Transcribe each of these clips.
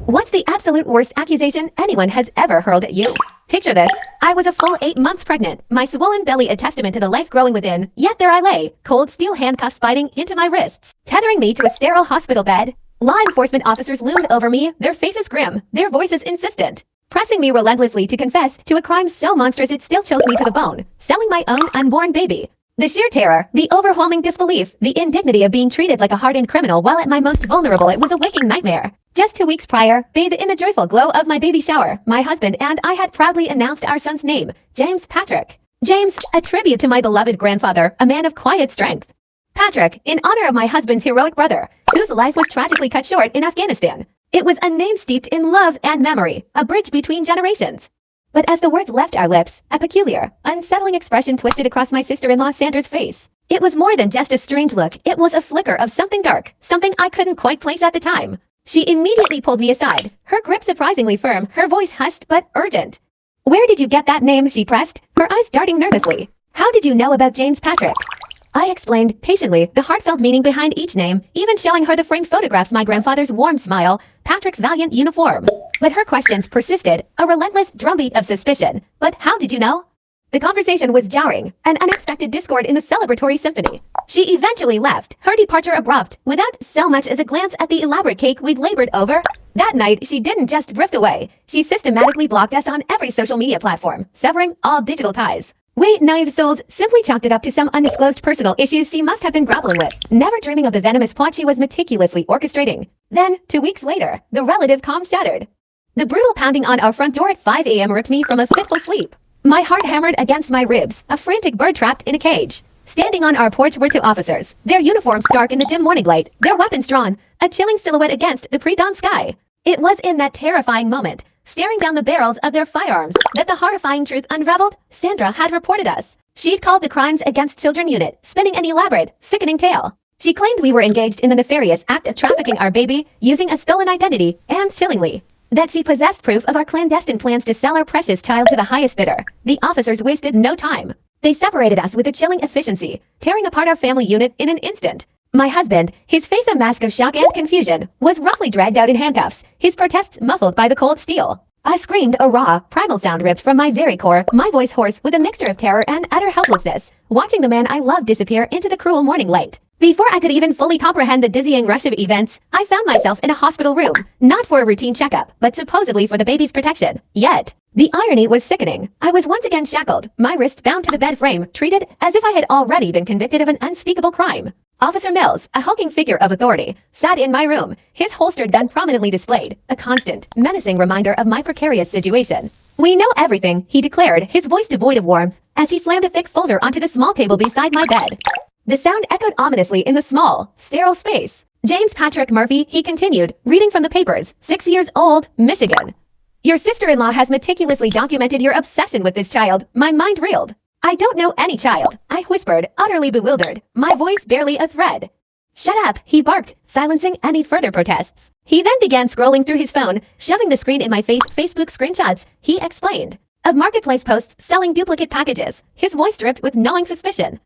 What's the absolute worst accusation anyone has ever hurled at you? Picture this. I was a full 8 months pregnant, my swollen belly a testament to the life growing within, yet there I lay, cold steel handcuffs biting into my wrists, tethering me to a sterile hospital bed. Law enforcement officers loomed over me, their faces grim, their voices insistent, pressing me relentlessly to confess to a crime so monstrous it still chills me to the bone, selling my own unborn baby. The sheer terror, the overwhelming disbelief, the indignity of being treated like a hardened criminal while at my most vulnerable, it was a waking nightmare. Just 2 weeks prior, bathed in the joyful glow of my baby shower, my husband and I had proudly announced our son's name, James Patrick. James, a tribute to my beloved grandfather, a man of quiet strength. Patrick, in honor of my husband's heroic brother, whose life was tragically cut short in Afghanistan. It was a name steeped in love and memory, a bridge between generations. But as the words left our lips, a peculiar, unsettling expression twisted across my sister-in-law Sandra's face. It was more than just a strange look, it was a flicker of something dark, something I couldn't quite place at the time. She immediately pulled me aside, her grip surprisingly firm, her voice hushed but urgent. "Where did you get that name?" she pressed, her eyes darting nervously. "How did you know about James Patrick?" I explained, patiently, the heartfelt meaning behind each name, even showing her the framed photographs, my grandfather's warm smile, Patrick's valiant uniform. But her questions persisted, a relentless drumbeat of suspicion. "But how did you know?" The conversation was jarring, an unexpected discord in the celebratory symphony. She eventually left, her departure abrupt, without so much as a glance at the elaborate cake we'd labored over. That night, she didn't just drift away. She systematically blocked us on every social media platform, severing all digital ties. We, naive souls, simply chalked it up to some undisclosed personal issues she must have been grappling with, never dreaming of the venomous plot she was meticulously orchestrating. Then, 2 weeks later, the relative calm shattered. The brutal pounding on our front door at 5 a.m. ripped me from a fitful sleep. My heart hammered against my ribs, a frantic bird trapped in a cage. Standing on our porch were 2 officers, their uniforms dark in the dim morning light, their weapons drawn, a chilling silhouette against the pre-dawn sky. It was in that terrifying moment, staring down the barrels of their firearms, that the horrifying truth unraveled. Sandra had reported us. She'd called the Crimes Against Children Unit, spinning an elaborate, sickening tale. She claimed we were engaged in the nefarious act of trafficking our baby, using a stolen identity, and, chillingly, that she possessed proof of our clandestine plans to sell our precious child to the highest bidder. The officers wasted no time. They separated us with a chilling efficiency, tearing apart our family unit in an instant. My husband, his face a mask of shock and confusion, was roughly dragged out in handcuffs, his protests muffled by the cold steel. I screamed, a raw, primal sound ripped from my very core, my voice hoarse with a mixture of terror and utter helplessness, watching the man I loved disappear into the cruel morning light. Before I could even fully comprehend the dizzying rush of events, I found myself in a hospital room, not for a routine checkup, but supposedly for the baby's protection. Yet, the irony was sickening. I was once again shackled, my wrists bound to the bed frame, treated as if I had already been convicted of an unspeakable crime. Officer Mills, a hulking figure of authority, sat in my room, his holstered gun prominently displayed, a constant, menacing reminder of my precarious situation. "We know everything," he declared, his voice devoid of warmth, as he slammed a thick folder onto the small table beside my bed. The sound echoed ominously in the small, sterile space. "James Patrick Murphy," he continued, reading from the papers, 6 years old, Michigan. "Your sister-in-law has meticulously documented your obsession with this child." My mind reeled. "I don't know any child," I whispered, utterly bewildered, my voice barely a thread. "Shut up," he barked, silencing any further protests. He then began scrolling through his phone, shoving the screen in my face. "Facebook screenshots," he explained, "of marketplace posts selling duplicate packages," his voice dripped with gnawing suspicion.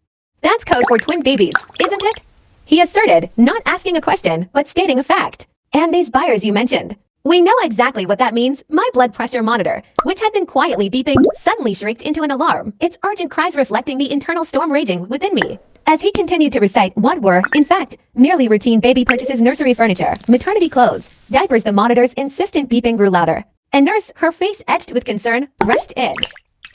"That's code for twin babies, isn't it?" he asserted, not asking a question, but stating a fact. "And these buyers you mentioned. We know exactly what that means." My blood pressure monitor, which had been quietly beeping, suddenly shrieked into an alarm, its urgent cries reflecting the internal storm raging within me. As he continued to recite what were, in fact, merely routine baby purchases, nursery furniture, maternity clothes, diapers, the monitor's insistent beeping grew louder. A nurse, her face etched with concern, rushed in.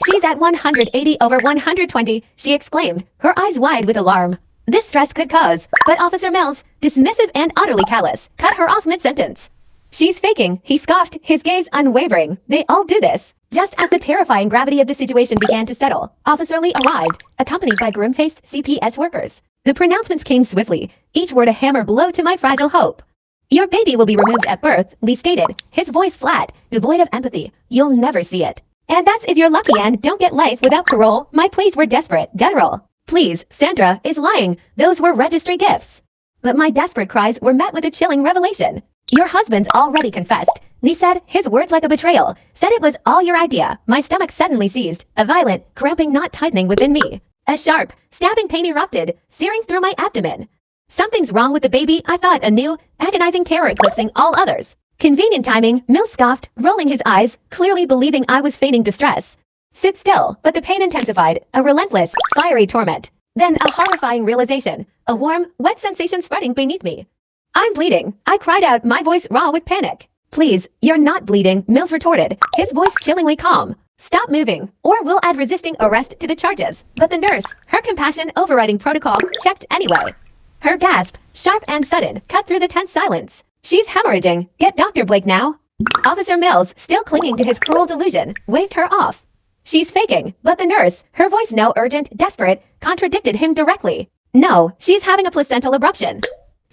"She's at 180 over 120, she exclaimed, her eyes wide with alarm. This stress could cause, but Officer Mills, dismissive and utterly callous, cut her off mid-sentence. "She's faking," he scoffed, his gaze unwavering. "They all do this." Just as the terrifying gravity of the situation began to settle, Officer Lee arrived, accompanied by grim-faced CPS workers. The pronouncements came swiftly, each word a hammer blow to my fragile hope. "Your baby will be removed at birth," Lee stated, his voice flat, devoid of empathy. "You'll never see it. And that's if you're lucky and don't get life without parole." My pleas were desperate, guttural. "Please, Sandra is lying. Those were registry gifts." But my desperate cries were met with a chilling revelation. "Your husband's already confessed," Lee said, his words like a betrayal. "Said it was all your idea." My stomach suddenly seized, a violent, cramping knot tightening within me. A sharp, stabbing pain erupted, searing through my abdomen. Something's wrong with the baby, I thought, a new, agonizing terror eclipsing all others. Convenient timing, Mills scoffed, rolling his eyes, clearly believing I was feigning distress. Sit still, but the pain intensified, a relentless, fiery torment. Then a horrifying realization, a warm, wet sensation spreading beneath me. I'm bleeding, I cried out, my voice raw with panic. Please, you're not bleeding, Mills retorted, his voice chillingly calm. Stop moving, or we'll add resisting arrest to the charges. But the nurse, her compassion overriding protocol, checked anyway. Her gasp, sharp and sudden, cut through the tense silence. She's hemorrhaging. Get Dr. Blake now. Officer Mills, still clinging to his cruel delusion, waved her off. She's faking, but the nurse, her voice now urgent, desperate, contradicted him directly. No, she's having a placental eruption.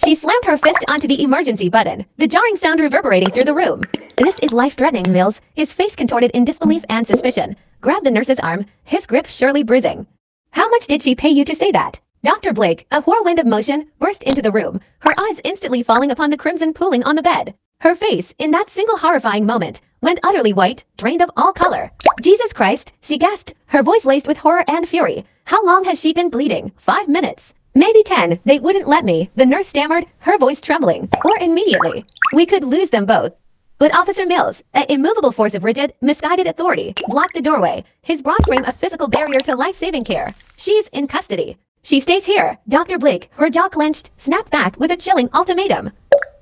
She slammed her fist onto the emergency button, the jarring sound reverberating through the room. This is life-threatening, Mills, his face contorted in disbelief and suspicion, grabbed the nurse's arm, his grip surely bruising. How much did she pay you to say that? Dr. Blake, a whirlwind of motion, burst into the room, her eyes instantly falling upon the crimson pooling on the bed. Her face, in that single horrifying moment, went utterly white, drained of all color. Jesus Christ, she gasped, her voice laced with horror and fury. How long has she been bleeding? 5 minutes. Maybe 10. They wouldn't let me, the nurse stammered, her voice trembling. Or immediately. We could lose them both. But Officer Mills, an immovable force of rigid, misguided authority, blocked the doorway, his broad frame a physical barrier to life-saving care. She's in custody. She stays here. Dr. Blake, her jaw clenched, snapped back with a chilling ultimatum.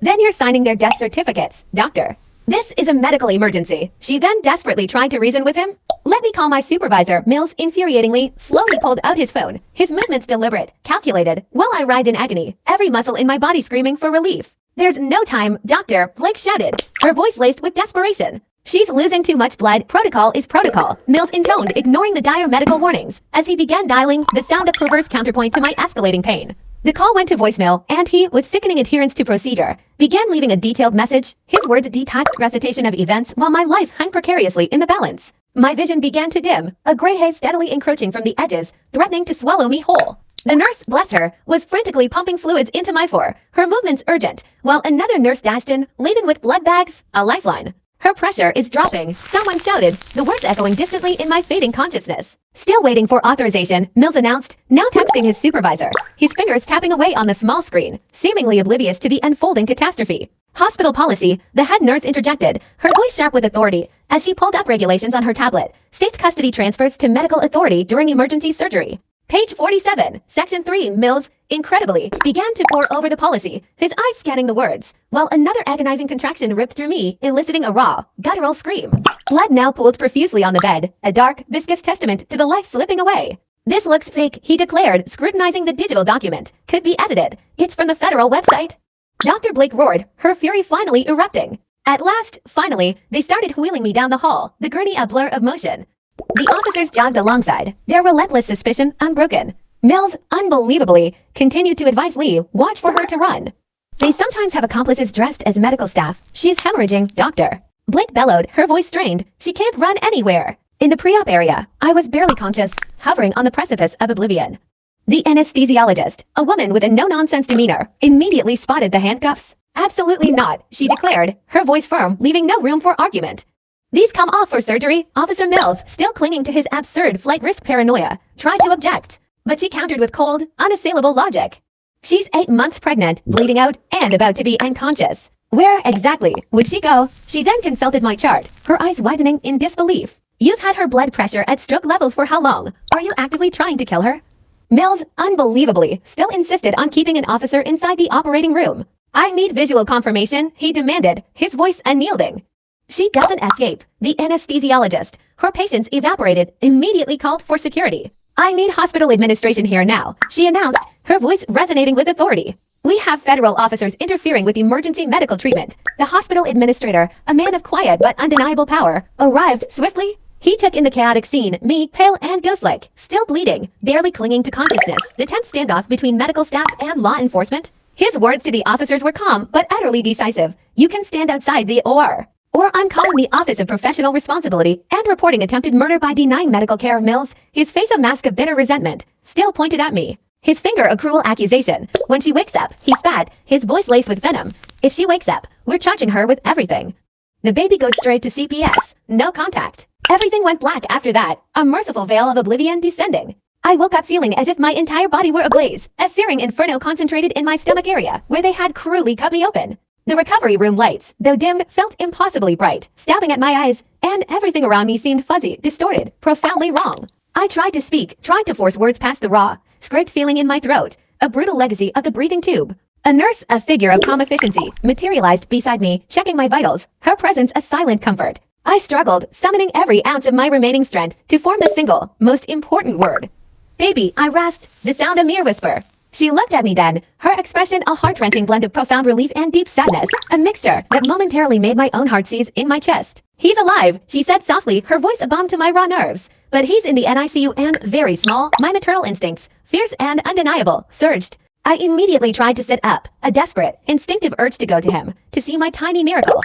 Then you're signing their death certificates, doctor. This is a medical emergency. She then desperately tried to reason with him. Let me call my supervisor. Mills infuriatingly, slowly pulled out his phone, his movements deliberate, calculated, while I writhed in agony, every muscle in my body screaming for relief. There's no time, doctor, Blake shouted, her voice laced with desperation. She's losing too much blood. Protocol is protocol, Mills intoned, ignoring the dire medical warnings. As he began dialing, the sound of perverse counterpoint to my escalating pain. The call went to voicemail, and he, with sickening adherence to procedure, began leaving a detailed message, his words a detached recitation of events while my life hung precariously in the balance. My vision began to dim, a gray haze steadily encroaching from the edges, threatening to swallow me whole. The nurse, bless her, was frantically pumping fluids into my fore, her movements urgent, while another nurse dashed in, laden with blood bags, a lifeline. Her pressure is dropping, someone shouted, the words echoing distantly in my fading consciousness. Still waiting for authorization, Mills announced, now texting his supervisor, his fingers tapping away on the small screen, seemingly oblivious to the unfolding catastrophe. Hospital policy, the head nurse interjected, her voice sharp with authority, as she pulled up regulations on her tablet. States custody transfers to medical authority during emergency surgery. Page 47, Section 3, Mills, incredibly, began to pore over the policy, his eyes scanning the words, while another agonizing contraction ripped through me, eliciting a raw, guttural scream. Blood now pooled profusely on the bed, a dark, viscous testament to the life slipping away. This looks fake, he declared, scrutinizing the digital document. Could be edited. It's from the federal website. Dr. Blake roared, her fury finally erupting. At last, finally, they started wheeling me down the hall, the gurney a blur of motion. The officers jogged alongside, their relentless suspicion unbroken. Mills, unbelievably, continued to advise Lee, watch for her to run. They sometimes have accomplices dressed as medical staff. She's hemorrhaging, doctor. Blake bellowed, her voice strained. She can't run anywhere. In the pre-op area, I was barely conscious, hovering on the precipice of oblivion. The anesthesiologist, a woman with a no-nonsense demeanor, immediately spotted the handcuffs. Absolutely not, she declared, her voice firm, leaving no room for argument. These come off for surgery. Officer Mills, still clinging to his absurd flight risk paranoia, tried to object, but she countered with cold, unassailable logic. She's 8 months pregnant, bleeding out, and about to be unconscious. Where exactly would she go? She then consulted my chart, her eyes widening in disbelief. You've had her blood pressure at stroke levels for how long? Are you actively trying to kill her? Mills, unbelievably, still insisted on keeping an officer inside the operating room. I need visual confirmation, he demanded, his voice unyielding. She doesn't escape. The anesthesiologist, her patience evaporated, immediately called for security. I need hospital administration here now, she announced, her voice resonating with authority. We have federal officers interfering with emergency medical treatment. The hospital administrator, a man of quiet but undeniable power, arrived swiftly. He took in the chaotic scene, me, pale and ghost-like, still bleeding, barely clinging to consciousness, the tense standoff between medical staff and law enforcement. His words to the officers were calm but utterly decisive. You can stand outside the OR. Or I'm calling the Office of Professional Responsibility and reporting attempted murder by denying medical care. Mills, his face a mask of bitter resentment, still pointed at me. His finger a cruel accusation. When she wakes up, he spat, his voice laced with venom. If she wakes up, we're charging her with everything. The baby goes straight to CPS. No contact. Everything went black after that, a merciful veil of oblivion descending. I woke up feeling as if my entire body were ablaze, a searing inferno concentrated in my stomach area, where they had cruelly cut me open. The recovery room lights, though dimmed, felt impossibly bright, stabbing at my eyes, and everything around me seemed fuzzy, distorted, profoundly wrong. I tried to speak, tried to force words past the raw, scraped feeling in my throat, a brutal legacy of the breathing tube. A nurse, a figure of calm efficiency, materialized beside me, checking my vitals, her presence a silent comfort. I struggled, summoning every ounce of my remaining strength to form the single, most important word. Baby, I rasped, the sound a mere whisper. She looked at me then, her expression a heart-wrenching blend of profound relief and deep sadness, a mixture that momentarily made my own heart seize in my chest. He's alive, she said softly, her voice a balm to my raw nerves. But he's in the NICU and very small. My maternal instincts, fierce and undeniable, surged. I immediately tried to sit up, a desperate, instinctive urge to go to him, to see my tiny miracle.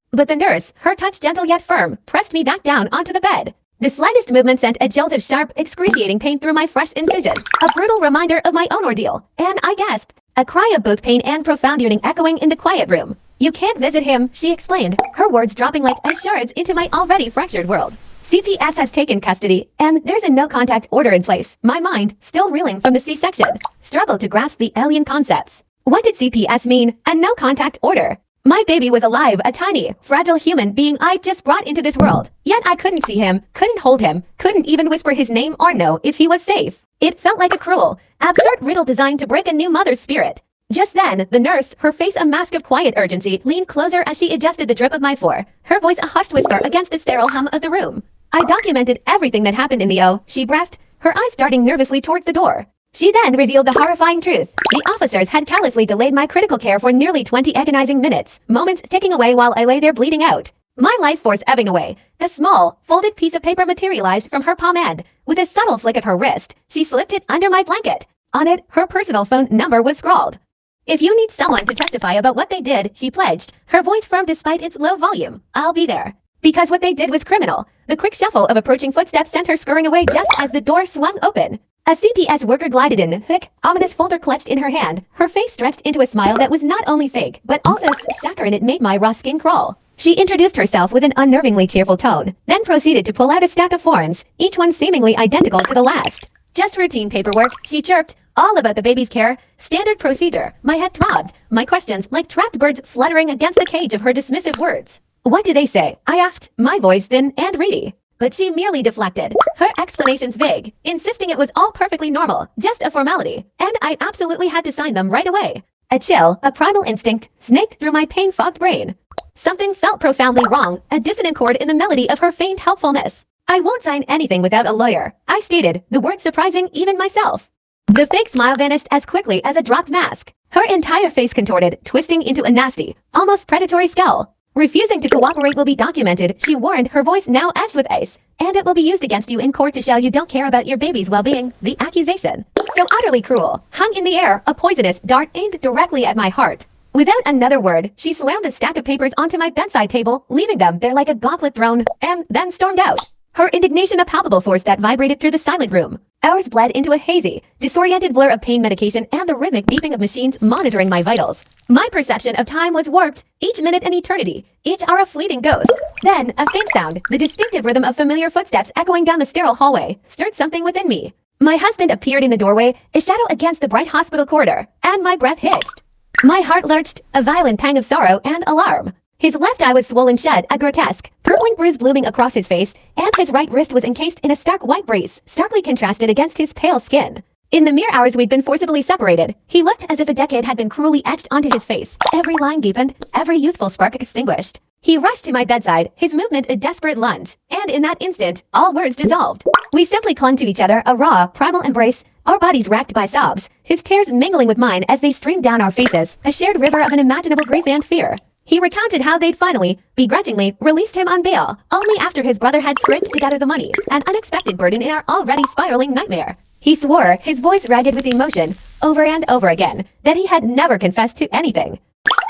But the nurse, her touch gentle yet firm, pressed me back down onto the bed. The slightest movement sent a jolt of sharp, excruciating pain through my fresh incision, a brutal reminder of my own ordeal, and I gasped, a cry of both pain and profound yearning echoing in the quiet room. You can't visit him, she explained, her words dropping like ice shards into my already fractured world. CPS has taken custody, and there's a no-contact order in place. My mind, still reeling from the C-section, struggled to grasp the alien concepts. What did CPS mean, a no-contact order? My baby was alive, a tiny, fragile human being I'd just brought into this world. Yet I couldn't see him, couldn't hold him, couldn't even whisper his name or know if he was safe. It felt like a cruel, absurd riddle designed to break a new mother's spirit. Just then, the nurse, her face a mask of quiet urgency, leaned closer as she adjusted the drip of my four, her voice a hushed whisper against the sterile hum of the room. I documented everything that happened in the O, she breathed, her eyes darting nervously towards the door. She then revealed the horrifying truth. The officers had callously delayed my critical care for nearly 20 agonizing minutes, moments ticking away while I lay there bleeding out. My life force ebbing away. A small, folded piece of paper materialized from her palm end. With a subtle flick of her wrist, she slipped it under my blanket. On it, her personal phone number was scrawled. If you need someone to testify about what they did, she pledged, her voice firm despite its low volume, I'll be there. Because what they did was criminal. The quick shuffle of approaching footsteps sent her scurrying away just as the door swung open. A CPS worker glided in, thick, ominous folder clutched in her hand, her face stretched into a smile that was not only fake, but also saccharine. It made my raw skin crawl. She introduced herself with an unnervingly cheerful tone, then proceeded to pull out a stack of forms, each one seemingly identical to the last. Just routine paperwork, she chirped, all about the baby's care, standard procedure. My head throbbed, my questions like trapped birds fluttering against the cage of her dismissive words. What do they say? I asked, my voice thin and reedy. But she merely deflected, her explanations vague, insisting it was all perfectly normal, just a formality, and I absolutely had to sign them right away. A chill, a primal instinct, snaked through my pain-fogged brain. Something felt profoundly wrong, a dissonant chord in the melody of her feigned helpfulness. I won't sign anything without a lawyer, I stated, the word surprising even myself. The fake smile vanished as quickly as a dropped mask. Her entire face contorted, twisting into a nasty, almost predatory scowl. Refusing to cooperate will be documented, she warned, her voice now etched with ice. And it will be used against you in court to show you don't care about your baby's well-being. The accusation, so utterly cruel, hung in the air, a poisonous dart aimed directly at my heart. Without another word, she slammed the stack of papers onto my bedside table, leaving them there like a gauntlet thrown, and then stormed out. Her indignation a palpable force that vibrated through the silent room. Hours bled into a hazy, disoriented blur of pain medication and the rhythmic beeping of machines monitoring my vitals. My perception of time was warped, each minute an eternity, each hour a fleeting ghost. Then, a faint sound, the distinctive rhythm of familiar footsteps echoing down the sterile hallway, stirred something within me. My husband appeared in the doorway, a shadow against the bright hospital corridor, and my breath hitched. My heart lurched, a violent pang of sorrow and alarm. His left eye was swollen shut, a grotesque, purpling bruise blooming across his face, and his right wrist was encased in a stark white brace, starkly contrasted against his pale skin. In the mere hours we'd been forcibly separated, he looked as if a decade had been cruelly etched onto his face, every line deepened, every youthful spark extinguished. He rushed to my bedside, his movement a desperate lunge, and in that instant, all words dissolved. We simply clung to each other, a raw, primal embrace, our bodies racked by sobs, his tears mingling with mine as they streamed down our faces, a shared river of unimaginable grief and fear. He recounted how they'd finally, begrudgingly, released him on bail, only after his brother had scraped together the money, an unexpected burden in our already spiraling nightmare. He swore, his voice ragged with emotion, over and over again, that he had never confessed to anything.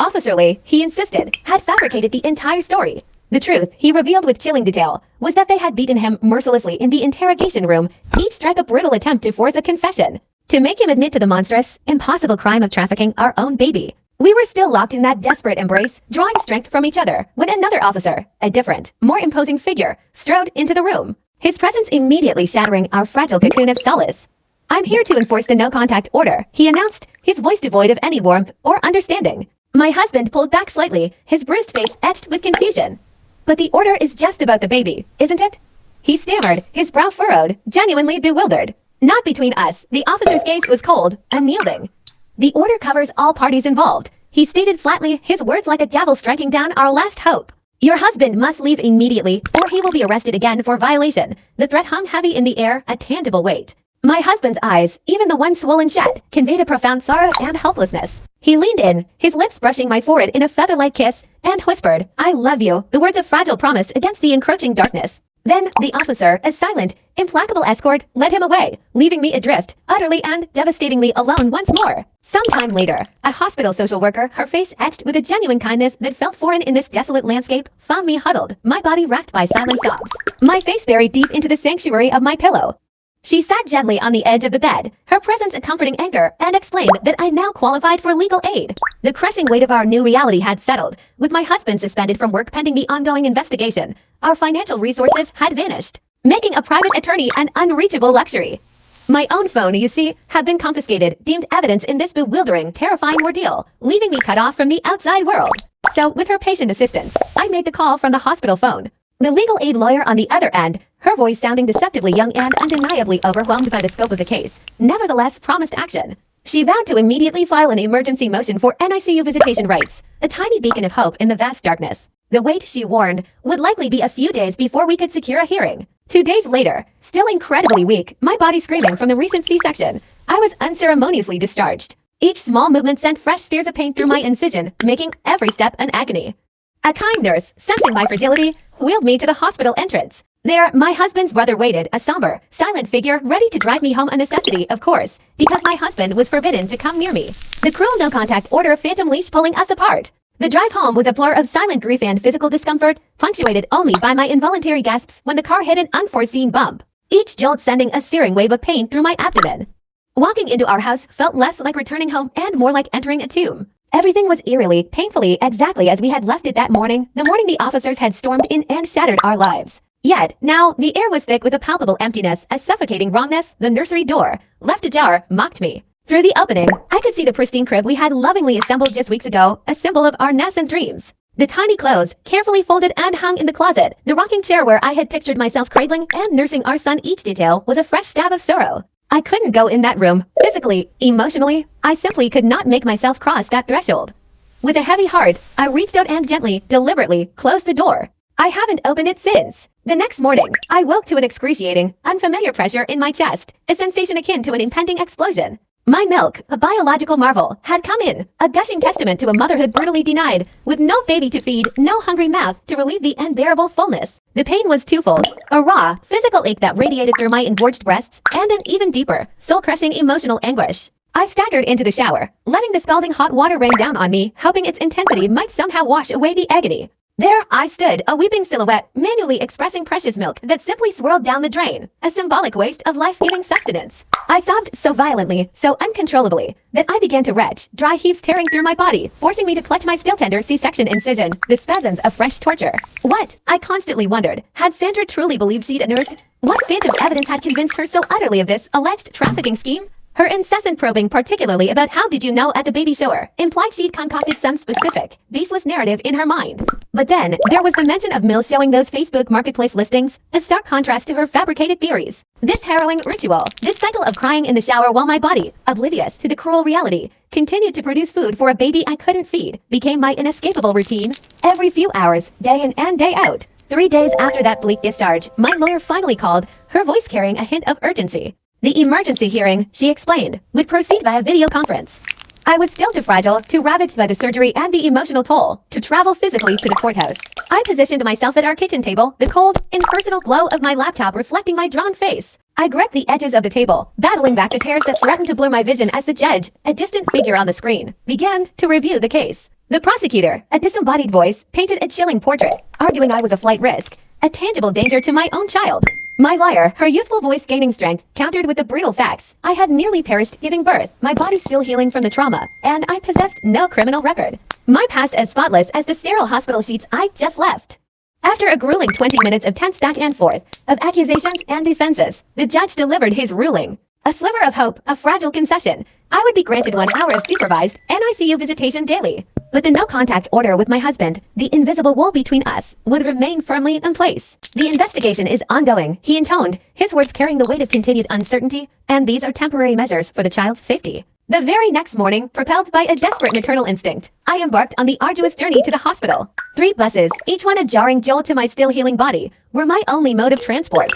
Officer Lee, he insisted, had fabricated the entire story. The truth, he revealed with chilling detail, was that they had beaten him mercilessly in the interrogation room, each strike a brutal attempt to force a confession, to make him admit to the monstrous, impossible crime of trafficking our own baby. We were still locked in that desperate embrace, drawing strength from each other, when another officer, a different, more imposing figure, strode into the room, his presence immediately shattering our fragile cocoon of solace. I'm here to enforce the no-contact order, he announced, his voice devoid of any warmth or understanding. My husband pulled back slightly, his bruised face etched with confusion. But the order is just about the baby, isn't it? He stammered, his brow furrowed, genuinely bewildered. Not between us, the officer's gaze was cold, unyielding. The order covers all parties involved, he stated flatly, his words like a gavel striking down our last hope. Your husband must leave immediately, or he will be arrested again for violation. The threat hung heavy in the air, a tangible weight. My husband's eyes, even the one swollen shut, conveyed a profound sorrow and helplessness. He leaned in, his lips brushing my forehead in a feather-like kiss, and whispered, I love you, the words of fragile promise against the encroaching darkness. Then, the officer, a silent, implacable escort, led him away, leaving me adrift, utterly and devastatingly alone once more. Some time later, a hospital social worker, her face etched with a genuine kindness that felt foreign in this desolate landscape, found me huddled, my body racked by silent sobs, my face buried deep into the sanctuary of my pillow. She sat gently on the edge of the bed, her presence a comforting anchor, and explained that I now qualified for legal aid. The crushing weight of our new reality had settled, with my husband suspended from work pending the ongoing investigation. Our financial resources had vanished, making a private attorney an unreachable luxury. My own phone, you see, had been confiscated, deemed evidence in this bewildering, terrifying ordeal, leaving me cut off from the outside world. So, with her patient assistance, I made the call from the hospital phone. The legal aid lawyer on the other end, her voice sounding deceptively young and undeniably overwhelmed by the scope of the case, nevertheless promised action. She vowed to immediately file an emergency motion for NICU visitation rights, a tiny beacon of hope in the vast darkness. The wait, she warned, would likely be a few days before we could secure a hearing. 2 days later, still incredibly weak, my body screaming from the recent C-section, I was unceremoniously discharged. Each small movement sent fresh spears of pain through my incision, making every step an agony. A kind nurse, sensing my fragility, wheeled me to the hospital entrance. There, my husband's brother waited, a somber, silent figure ready to drive me home, a necessity, of course, because my husband was forbidden to come near me. The cruel no-contact order phantom leash pulling us apart. The drive home was a blur of silent grief and physical discomfort, punctuated only by my involuntary gasps when the car hit an unforeseen bump, each jolt sending a searing wave of pain through my abdomen. Walking into our house felt less like returning home and more like entering a tomb. Everything was eerily, painfully, exactly as we had left it that morning, the morning the officers had stormed in and shattered our lives. Yet, now, the air was thick with a palpable emptiness, a suffocating wrongness. The nursery door, left ajar, mocked me. Through the opening, I could see the pristine crib we had lovingly assembled just weeks ago, a symbol of our nascent dreams. The tiny clothes, carefully folded and hung in the closet, the rocking chair where I had pictured myself cradling and nursing our son, each detail was a fresh stab of sorrow. I couldn't go in that room, physically, emotionally, I simply could not make myself cross that threshold. With a heavy heart, I reached out and gently, deliberately, closed the door. I haven't opened it since. The next morning, I woke to an excruciating, unfamiliar pressure in my chest, a sensation akin to an impending explosion. My milk, a biological marvel, had come in, a gushing testament to a motherhood brutally denied, with no baby to feed, no hungry mouth to relieve the unbearable fullness. The pain was twofold, a raw, physical ache that radiated through my engorged breasts, and an even deeper, soul-crushing emotional anguish. I staggered into the shower, letting the scalding hot water rain down on me, hoping its intensity might somehow wash away the agony. There I stood, a weeping silhouette, manually expressing precious milk that simply swirled down the drain, a symbolic waste of life-giving sustenance. I sobbed so violently, so uncontrollably, that I began to retch, dry heaves tearing through my body, forcing me to clutch my still tender C-section incision, the spasms of fresh torture. What, I constantly wondered, had Sandra truly believed she'd unearthed? What phantom evidence had convinced her so utterly of this alleged trafficking scheme? Her incessant probing, particularly about how did you know at the baby shower, implied she'd concocted some specific, baseless narrative in her mind. But then, there was the mention of Mills showing those Facebook marketplace listings, a stark contrast to her fabricated theories. This harrowing ritual, this cycle of crying in the shower while my body, oblivious to the cruel reality, continued to produce food for a baby I couldn't feed, became my inescapable routine. Every few hours, day in and day out. 3 days after that bleak discharge, my lawyer finally called, her voice carrying a hint of urgency. The emergency hearing, she explained, would proceed via video conference. I was still too fragile, too ravaged by the surgery and the emotional toll, to travel physically to the courthouse. I positioned myself at our kitchen table, the cold, impersonal glow of my laptop reflecting my drawn face. I gripped the edges of the table, battling back the tears that threatened to blur my vision as the judge, a distant figure on the screen, began to review the case. The prosecutor, a disembodied voice, painted a chilling portrait, arguing I was a flight risk, a tangible danger to my own child. My lawyer, her youthful voice gaining strength, countered with the brutal facts. I had nearly perished giving birth, my body still healing from the trauma, and I possessed no criminal record. My past as spotless as the sterile hospital sheets I just left. After a grueling 20 minutes of tense back and forth, of accusations and defenses, the judge delivered his ruling. A sliver of hope, a fragile concession. I would be granted 1 hour of supervised NICU visitation daily. but the no-contact order with my husband, the invisible wall between us, would remain firmly in place. The investigation is ongoing, he intoned, his words carrying the weight of continued uncertainty, and these are temporary measures for the child's safety. The very next morning, propelled by a desperate maternal instinct, I embarked on the arduous journey to the hospital. 3 buses, each one a jarring jolt to my still healing body, were my only mode of transport.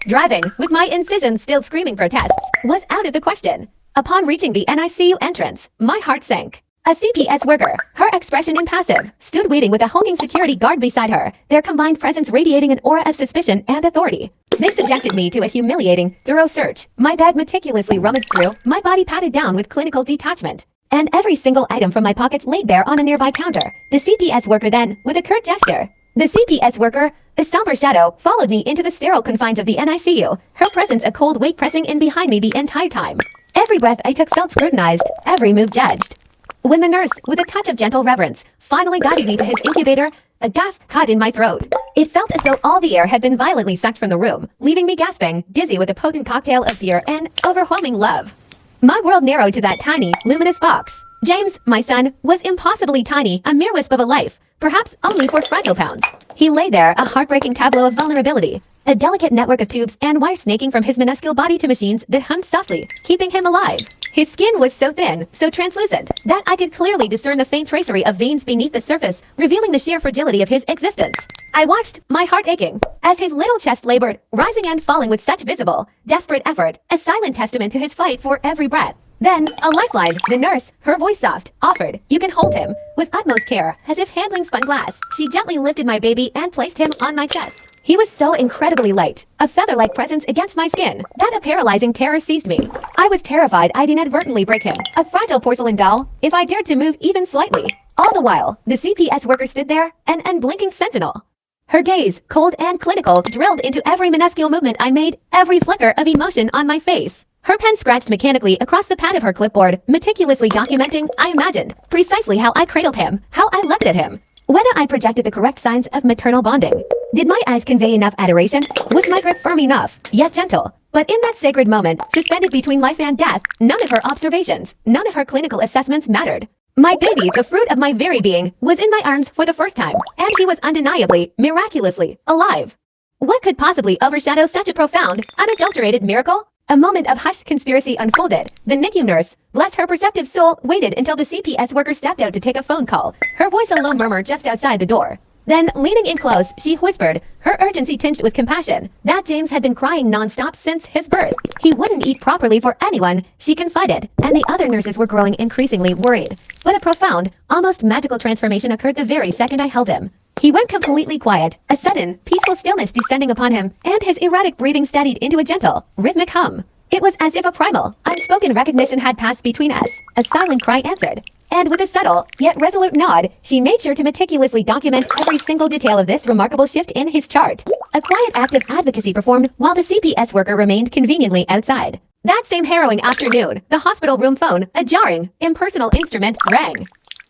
Driving, with my incisions still screaming protests, was out of the question. Upon reaching the NICU entrance, my heart sank. A CPS worker, her expression impassive, stood waiting with a hulking security guard beside her, their combined presence radiating an aura of suspicion and authority. They subjected me to a humiliating, thorough search, my bag meticulously rummaged through, my body patted down with clinical detachment, and every single item from my pockets laid bare on a nearby counter. The CPS worker then, with a curt gesture, the CPS worker, a somber shadow, followed me into the sterile confines of the NICU, her presence a cold weight pressing in behind me the entire time. Every breath I took felt scrutinized, every move judged. When the nurse, with a touch of gentle reverence, finally guided me to his incubator, a gasp caught in my throat. It felt as though all the air had been violently sucked from the room, leaving me gasping, dizzy with a potent cocktail of fear and overwhelming love. My world narrowed to that tiny, luminous box. James, my son, was impossibly tiny, a mere wisp of a life, perhaps only 4 fragile pounds. He lay there, a heartbreaking tableau of vulnerability, a delicate network of tubes and wires snaking from his minuscule body to machines that hummed softly, keeping him alive. His skin was so thin, so translucent, that I could clearly discern the faint tracery of veins beneath the surface, revealing the sheer fragility of his existence. I watched, my heart aching, as his little chest labored, rising and falling with such visible, desperate effort, a silent testament to his fight for every breath. Then, a lifeline, the nurse, her voice soft, offered, "You can hold him." With utmost care, as if handling spun glass, she gently lifted my baby and placed him on my chest. He was so incredibly light, a feather-like presence against my skin, that a paralyzing terror seized me. I was terrified I'd inadvertently break him, a fragile porcelain doll, if I dared to move even slightly. All the while, the CPS worker stood there, an unblinking sentinel. Her gaze, cold and clinical, drilled into every minuscule movement I made, every flicker of emotion on my face. Her pen scratched mechanically across the pad of her clipboard, meticulously documenting, I imagined, precisely how I cradled him, how I looked at him. Whether I projected the correct signs of maternal bonding. Did my eyes convey enough adoration? Was my grip firm enough, yet gentle? But in that sacred moment, suspended between life and death, none of her observations, none of her clinical assessments mattered. My baby, the fruit of my very being, was in my arms for the first time, and he was undeniably, miraculously, alive. What could possibly overshadow such a profound, unadulterated miracle? A moment of hushed conspiracy unfolded. The NICU nurse, bless her perceptive soul, waited until the CPS worker stepped out to take a phone call, her voice a low murmur just outside the door. Then, leaning in close, she whispered, her urgency tinged with compassion, that James had been crying non-stop since his birth. He wouldn't eat properly for anyone, she confided, and the other nurses were growing increasingly worried. But a profound, almost magical transformation occurred the very second I held him. He went completely quiet, a sudden, peaceful stillness descending upon him, and his erratic breathing steadied into a gentle, rhythmic hum. It was as if a primal, unspoken recognition had passed between us. A silent cry answered. And with a subtle, yet resolute nod, she made sure to meticulously document every single detail of this remarkable shift in his chart. A quiet act of advocacy performed while the CPS worker remained conveniently outside. That same harrowing afternoon, the hospital room phone, a jarring, impersonal instrument, rang.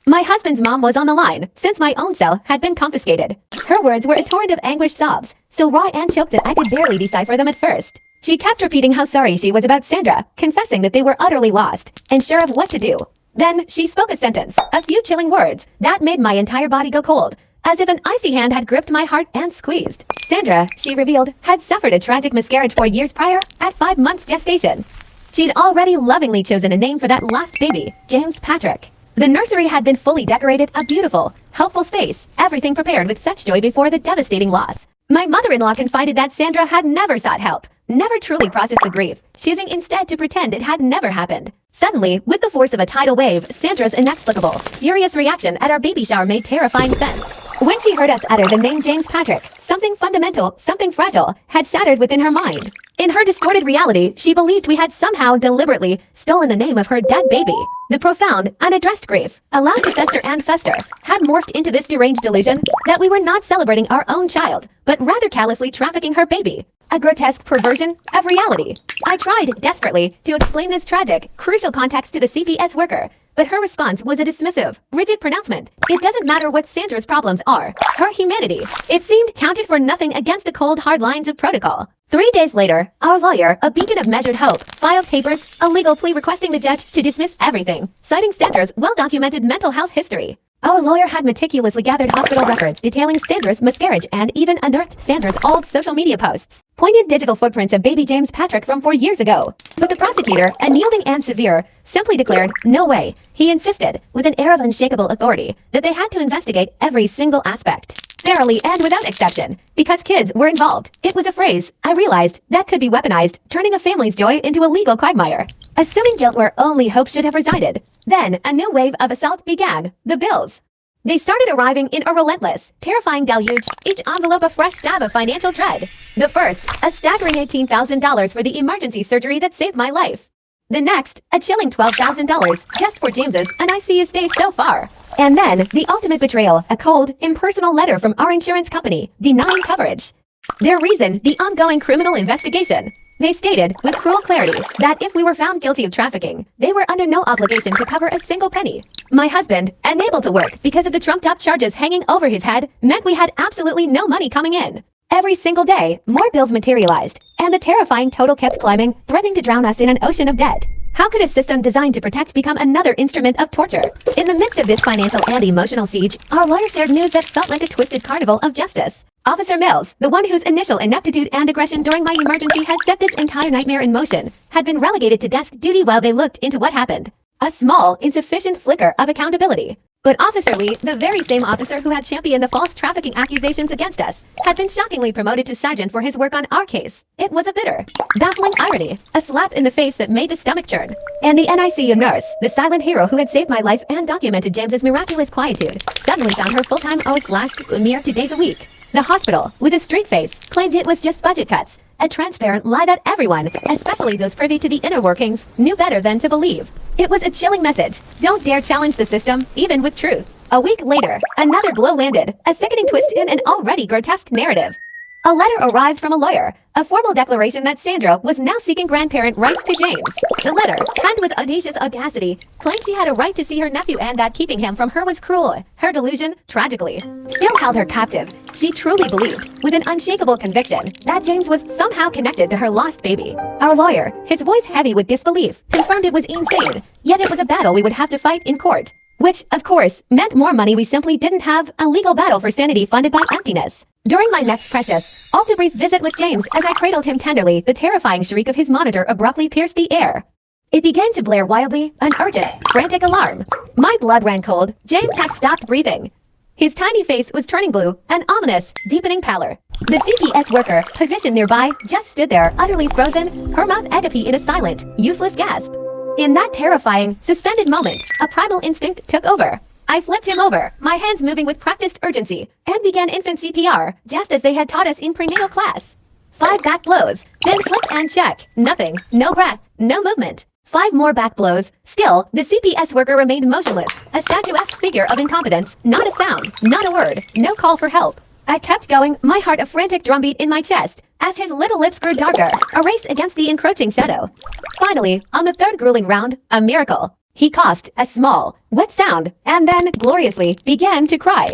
My husband's mom was on the line, since my own cell had been confiscated. Her words were a torrent of anguished sobs, so raw and choked that I could barely decipher them at first. She kept repeating how sorry she was about Sandra, confessing that they were utterly lost, and sure of what to do. Then, she spoke a sentence, a few chilling words, that made my entire body go cold, as if an icy hand had gripped my heart and squeezed. Sandra, she revealed, had suffered a tragic miscarriage 4 years prior, at 5 months gestation. She'd already lovingly chosen a name for that last baby, James Patrick. The nursery had been fully decorated, a beautiful, helpful space, everything prepared with such joy before the devastating loss. My mother-in-law confided that Sandra had never sought help, never truly processed the grief, choosing instead to pretend it had never happened. Suddenly, with the force of a tidal wave, Sandra's inexplicable, furious reaction at our baby shower made terrifying sense. When she heard us utter the name James Patrick, something fundamental, something fragile, had shattered within her mind. In her distorted reality, she believed we had somehow deliberately stolen the name of her dead baby. The profound, unaddressed grief, allowed to fester and fester, had morphed into this deranged delusion that we were not celebrating our own child, but rather callously trafficking her baby. A grotesque perversion of reality. I tried, desperately, to explain this tragic, crucial context to the CPS worker, but her response was a dismissive, rigid pronouncement. It doesn't matter what Sandra's problems are. Her humanity, it seemed, counted for nothing against the cold, hard lines of protocol. 3 days later, our lawyer, a beacon of measured hope, filed papers, a legal plea requesting the judge to dismiss everything, citing Sandra's well-documented mental health history. Our lawyer had meticulously gathered hospital records detailing Sandra's miscarriage and even unearthed Sandra's old social media posts. Poignant digital footprints of baby James Patrick from 4 years ago. But the prosecutor, unyielding and severe, simply declared, no way. He insisted, with an air of unshakable authority, that they had to investigate every single aspect. Thoroughly and without exception, because kids were involved. It was a phrase, I realized, that could be weaponized, turning a family's joy into a legal quagmire. Assuming guilt where only hope should have resided. Then, a new wave of assault began, the bills. They started arriving in a relentless, terrifying deluge, each envelope a fresh stab of financial dread. The first, a staggering $18,000 for the emergency surgery that saved my life. The next, a chilling $12,000 just for James's ICU stay so far. And then, the ultimate betrayal, a cold, impersonal letter from our insurance company, denying coverage. Their reason, the ongoing criminal investigation. They stated, with cruel clarity, that if we were found guilty of trafficking, they were under no obligation to cover a single penny. My husband, unable to work because of the trumped-up charges hanging over his head, meant we had absolutely no money coming in. Every single day, more bills materialized, and the terrifying total kept climbing, threatening to drown us in an ocean of debt. How could a system designed to protect become another instrument of torture? In the midst of this financial and emotional siege, our lawyer shared news that felt like a twisted carnival of justice. Officer Mills, the one whose initial ineptitude and aggression during my emergency had set this entire nightmare in motion, had been relegated to desk duty while they looked into what happened. A small, insufficient flicker of accountability. But Officer Lee, the very same officer who had championed the false trafficking accusations against us, had been shockingly promoted to sergeant for his work on our case. It was a bitter, baffling irony, a slap in the face that made the stomach churn. And the NICU nurse, the silent hero who had saved my life and documented James's miraculous quietude, suddenly found her full-time hours slashed to a mere 2 days a week. The hospital, with a straight face, claimed it was just budget cuts, a transparent lie that everyone, especially those privy to the inner workings, knew better than to believe. It was a chilling message. Don't dare challenge the system, even with truth. A week later, another blow landed, a sickening twist in an already grotesque narrative. A letter arrived from a lawyer, a formal declaration that Sandra was now seeking grandparent rights to James. The letter, penned with audacious audacity, claimed she had a right to see her nephew and that keeping him from her was cruel. Her delusion, tragically, still held her captive. She truly believed, with an unshakable conviction, that James was somehow connected to her lost baby. Our lawyer, his voice heavy with disbelief, confirmed it was insane, yet it was a battle we would have to fight in court. Which, of course, meant more money we simply didn't have, a legal battle for sanity funded by emptiness. During my next precious, all-too-brief visit with James, as I cradled him tenderly, the terrifying shriek of his monitor abruptly pierced the air. It began to blare wildly, an urgent, frantic alarm. My blood ran cold. James had stopped breathing. His tiny face was turning blue, an ominous, deepening pallor. The CPS worker, positioned nearby, just stood there, utterly frozen, her mouth agape in a silent, useless gasp. In that terrifying, suspended moment, a primal instinct took over. I flipped him over, my hands moving with practiced urgency, and began infant CPR, just as they had taught us in prenatal class. 5 back blows, then flip and check. Nothing, no breath, no movement. 5 more back blows. Still, the CPS worker remained motionless, a statuesque figure of incompetence, not a sound, not a word, no call for help. I kept going, my heart a frantic drumbeat in my chest, as his little lips grew darker, a race against the encroaching shadow. Finally, on the 3rd grueling round, a miracle. He coughed, a small, wet sound, and then, gloriously, began to cry.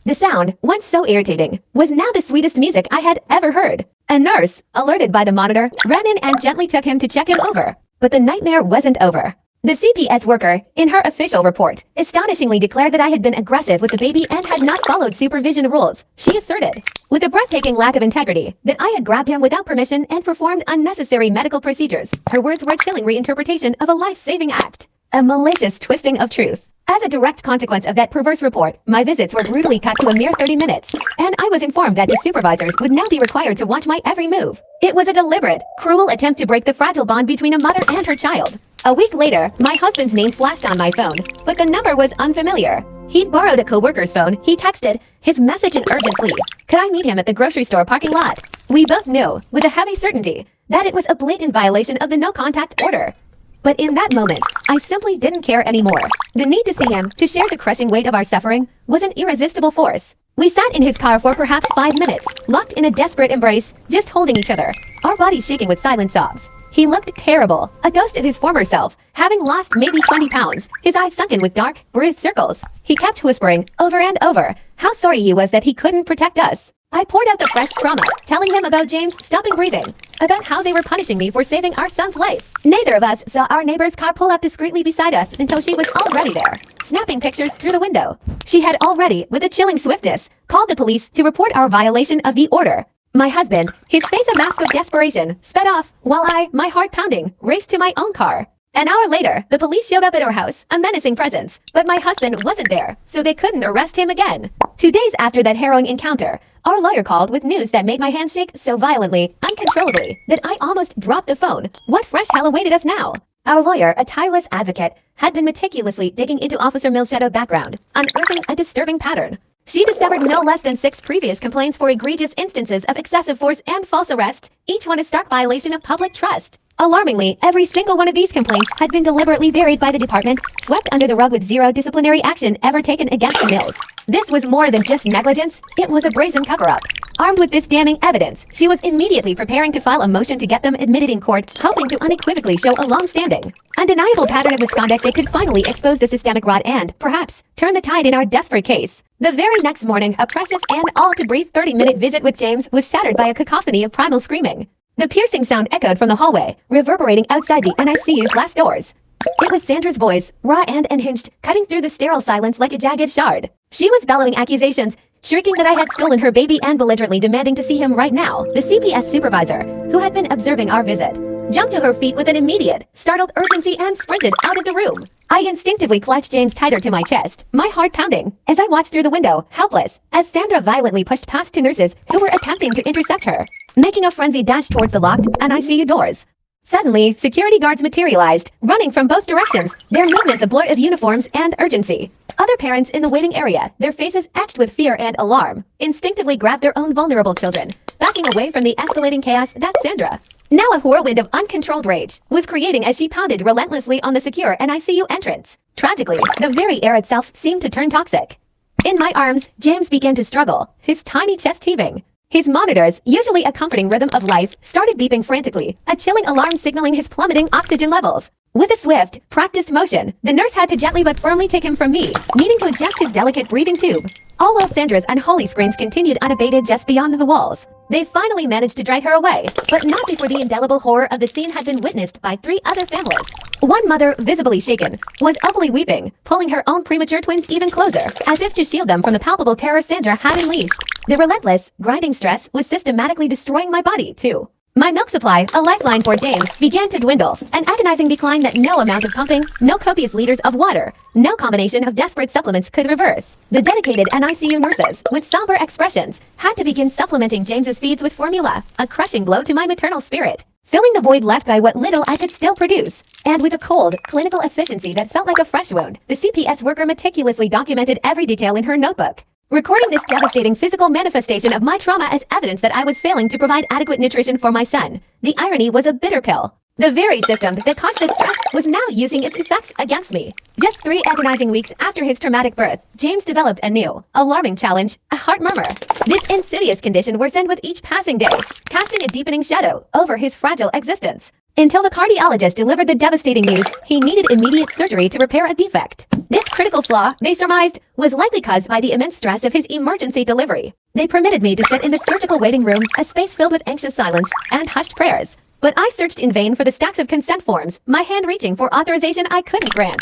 The sound, once so irritating, was now the sweetest music I had ever heard. A nurse, alerted by the monitor, ran in and gently took him to check him over. But the nightmare wasn't over. The CPS worker, in her official report, astonishingly declared that I had been aggressive with the baby and had not followed supervision rules. She asserted, with a breathtaking lack of integrity, that I had grabbed him without permission and performed unnecessary medical procedures. Her words were a chilling reinterpretation of a life-saving act. A malicious twisting of truth. As a direct consequence of that perverse report, my visits were brutally cut to a mere 30 minutes, and I was informed that the supervisors would now be required to watch my every move. It was a deliberate, cruel attempt to break the fragile bond between a mother and her child. A week later, my husband's name flashed on my phone, but the number was unfamiliar. He'd borrowed a co-worker's phone. He texted, his message an urgent plea. Could I meet him at the grocery store parking lot? We both knew, with a heavy certainty, that it was a blatant violation of the no-contact order. But in that moment, I simply didn't care anymore. The need to see him, to share the crushing weight of our suffering, was an irresistible force. We sat in his car for perhaps 5 minutes, locked in a desperate embrace, just holding each other, our bodies shaking with silent sobs. He looked terrible, a ghost of his former self, having lost maybe 20 pounds, his eyes sunken with dark, bruised circles. He kept whispering, over and over, how sorry he was that he couldn't protect us. I poured out the fresh trauma, telling him about James stopping breathing, about how they were punishing me for saving our son's life. Neither of us saw our neighbor's car pull up discreetly beside us until she was already there, snapping pictures through the window. She had already, with a chilling swiftness, called the police to report our violation of the order. My husband, his face a mask of desperation, sped off, while I, my heart pounding, raced to my own car. An hour later, the police showed up at our house, a menacing presence, but my husband wasn't there, so they couldn't arrest him again. 2 days after that harrowing encounter, our lawyer called with news that made my hands shake so violently, uncontrollably, that I almost dropped the phone. What fresh hell awaited us now? Our lawyer, a tireless advocate, had been meticulously digging into Officer Mill's shadow background, unearthing a disturbing pattern. She discovered no less than 6 previous complaints for egregious instances of excessive force and false arrest, each one a stark violation of public trust. Alarmingly, every single one of these complaints had been deliberately buried by the department, swept under the rug with zero disciplinary action ever taken against the Mills. This was more than just negligence, it was a brazen cover-up. Armed with this damning evidence, she was immediately preparing to file a motion to get them admitted in court, hoping to unequivocally show a long-standing, undeniable pattern of misconduct that could finally expose the systemic rot and, perhaps, turn the tide in our desperate case. The very next morning, a precious and all-too-brief 30-minute visit with James was shattered by a cacophony of primal screaming. The piercing sound echoed from the hallway, reverberating outside the NICU's glass doors. It was Sandra's voice, raw and unhinged, cutting through the sterile silence like a jagged shard. She was bellowing accusations, shrieking that I had stolen her baby and belligerently demanding to see him right now. The CPS supervisor, who had been observing our visit, jumped to her feet with an immediate, startled urgency and sprinted out of the room. I instinctively clutched James tighter to my chest, my heart pounding, as I watched through the window, helpless, as Sandra violently pushed past 2 nurses who were attempting to intercept her, making a frenzied dash towards the locked NICU doors. Suddenly, security guards materialized, running from both directions, their movements a blur of uniforms and urgency. Other parents in the waiting area, their faces etched with fear and alarm, instinctively grabbed their own vulnerable children, backing away from the escalating chaos that Sandra, now a whirlwind of uncontrolled rage, was creating as she pounded relentlessly on the secure NICU entrance. Tragically, the very air itself seemed to turn toxic. In my arms, James began to struggle, his tiny chest heaving. His monitors, usually a comforting rhythm of life, started beeping frantically, a chilling alarm signaling his plummeting oxygen levels. With a swift, practiced motion, the nurse had to gently but firmly take him from me, needing to adjust his delicate breathing tube. All while Sandra's unholy screams continued unabated just beyond the walls. They finally managed to drag her away, but not before the indelible horror of the scene had been witnessed by 3 other families. One mother, visibly shaken, was openly weeping, pulling her own premature twins even closer, as if to shield them from the palpable terror Sandra had unleashed. The relentless, grinding stress was systematically destroying my body, too. My milk supply, a lifeline for James, began to dwindle, an agonizing decline that no amount of pumping, no copious liters of water, no combination of desperate supplements could reverse. The dedicated NICU nurses, with somber expressions, had to begin supplementing James's feeds with formula, a crushing blow to my maternal spirit, filling the void left by what little I could still produce. And with a cold, clinical efficiency that felt like a fresh wound, the CPS worker meticulously documented every detail in her notebook, recording this devastating physical manifestation of my trauma as evidence that I was failing to provide adequate nutrition for my son. The irony was a bitter pill. The very system that caused this stress was now using its effects against me. Just 3 agonizing weeks after his traumatic birth, James developed a new, alarming challenge, a heart murmur. This insidious condition worsened with each passing day, casting a deepening shadow over his fragile existence. Until the cardiologist delivered the devastating news, he needed immediate surgery to repair a defect. This critical flaw, they surmised, was likely caused by the immense stress of his emergency delivery. They permitted me to sit in the surgical waiting room, a space filled with anxious silence and hushed prayers. But I searched in vain for the stacks of consent forms, my hand reaching for authorization I couldn't grant.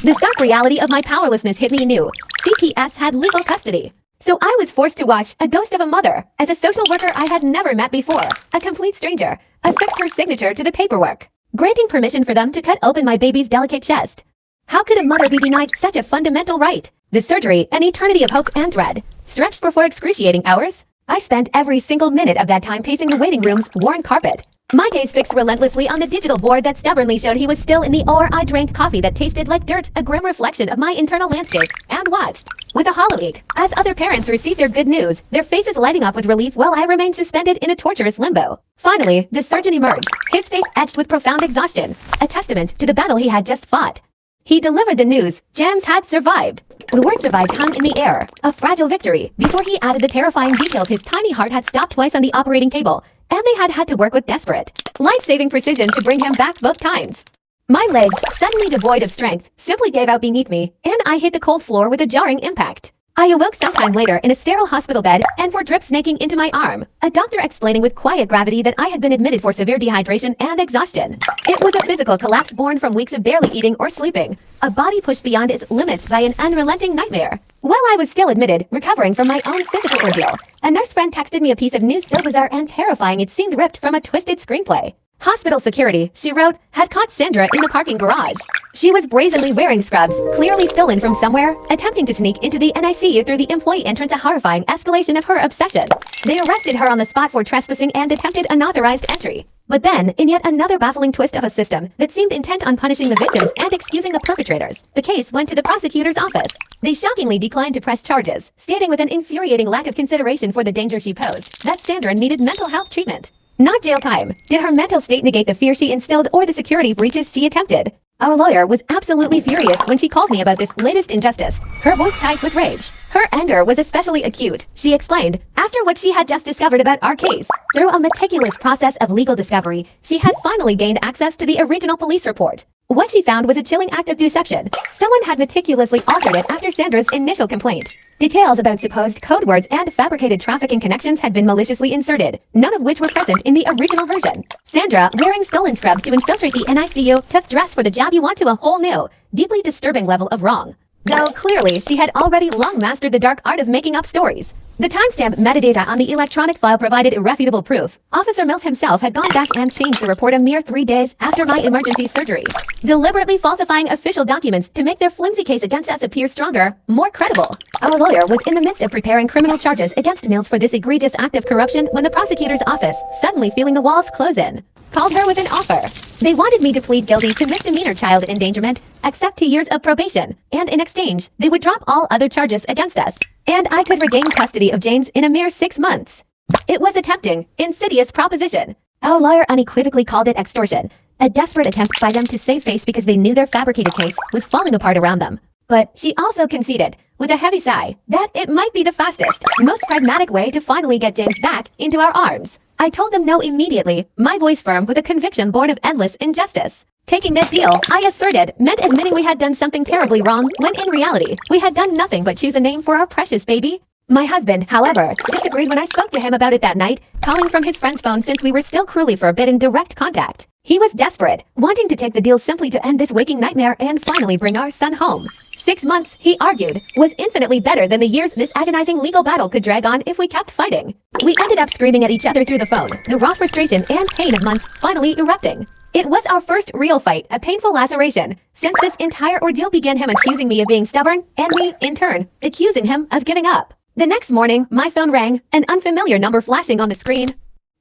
The stark reality of my powerlessness hit me anew. CPS had legal custody. So I was forced to watch a ghost of a mother, as a social worker I had never met before, a complete stranger, affix her signature to the paperwork, granting permission for them to cut open my baby's delicate chest. How could a mother be denied such a fundamental right? The surgery, an eternity of hope and dread, stretched for 4 excruciating hours. I spent every single minute of that time pacing the waiting room's worn carpet. My gaze fixed relentlessly on the digital board that stubbornly showed he was still in the OR. I drank coffee that tasted like dirt, a grim reflection of my internal landscape, and watched, with a hollow ache, as other parents received their good news, their faces lighting up with relief while I remained suspended in a torturous limbo. Finally, the surgeon emerged, his face etched with profound exhaustion, a testament to the battle he had just fought. He delivered the news. James had survived. The word survived hung in the air, a fragile victory, before he added the terrifying details. His tiny heart had stopped twice on the operating table, and they had to work with desperate, life-saving precision to bring him back both times. My legs, suddenly devoid of strength, simply gave out beneath me, and I hit the cold floor with a jarring impact. I awoke sometime later in a sterile hospital bed and for drip snaking into my arm. A doctor explaining with quiet gravity that I had been admitted for severe dehydration and exhaustion. It was a physical collapse born from weeks of barely eating or sleeping. A body pushed beyond its limits by an unrelenting nightmare. While I was still admitted, recovering from my own physical ordeal, a nurse friend texted me a piece of news so bizarre and terrifying it seemed ripped from a twisted screenplay. Hospital security, she wrote, had caught Sandra in the parking garage. She was brazenly wearing scrubs, clearly stolen from somewhere, attempting to sneak into the NICU through the employee entrance, a horrifying escalation of her obsession. They arrested her on the spot for trespassing and attempted unauthorized entry. But then, in yet another baffling twist of a system that seemed intent on punishing the victims and excusing the perpetrators, the case went to the prosecutor's office. They shockingly declined to press charges, stating with an infuriating lack of consideration for the danger she posed, that Sandra needed mental health treatment. Not jail time. Did her mental state negate the fear she instilled or the security breaches she attempted? Our lawyer was absolutely furious when she called me about this latest injustice, her voice tight with rage. Her anger was especially acute, she explained, after what she had just discovered about our case. Through a meticulous process of legal discovery, she had finally gained access to the original police report. What she found was a chilling act of deception. Someone had meticulously altered it after Sandra's initial complaint. Details about supposed code words and fabricated trafficking connections had been maliciously inserted, none of which were present in the original version. Sandra, wearing stolen scrubs to infiltrate the NICU, took dress for the job you want to a whole new, deeply disturbing level of wrong. Though clearly she had already long mastered the dark art of making up stories. The timestamp metadata on the electronic file provided irrefutable proof. Officer Mills himself had gone back and changed the report a mere 3 days after my emergency surgery, deliberately falsifying official documents to make their flimsy case against us appear stronger, more credible. Our lawyer was in the midst of preparing criminal charges against Mills for this egregious act of corruption when the prosecutor's office, suddenly feeling the walls close in, called her with an offer. They wanted me to plead guilty to misdemeanor child endangerment, accept 2 years of probation, and in exchange, they would drop all other charges against us. And I could regain custody of James in a mere 6 months. It was a tempting, insidious proposition. Our lawyer unequivocally called it extortion, a desperate attempt by them to save face because they knew their fabricated case was falling apart around them. But she also conceded, with a heavy sigh, that it might be the fastest, most pragmatic way to finally get James back into our arms. I told them no immediately, my voice firm with a conviction born of endless injustice. Taking that deal, I asserted, meant admitting we had done something terribly wrong, when in reality, we had done nothing but choose a name for our precious baby. My husband, however, disagreed when I spoke to him about it that night, calling from his friend's phone since we were still cruelly forbidden direct contact. He was desperate, wanting to take the deal simply to end this waking nightmare and finally bring our son home. 6 months, he argued, was infinitely better than the years this agonizing legal battle could drag on if we kept fighting. We ended up screaming at each other through the phone, the raw frustration and pain of months finally erupting. It was our first real fight, a painful laceration, since this entire ordeal began him accusing me of being stubborn, and me, in turn, accusing him of giving up. The next morning, my phone rang, an unfamiliar number flashing on the screen.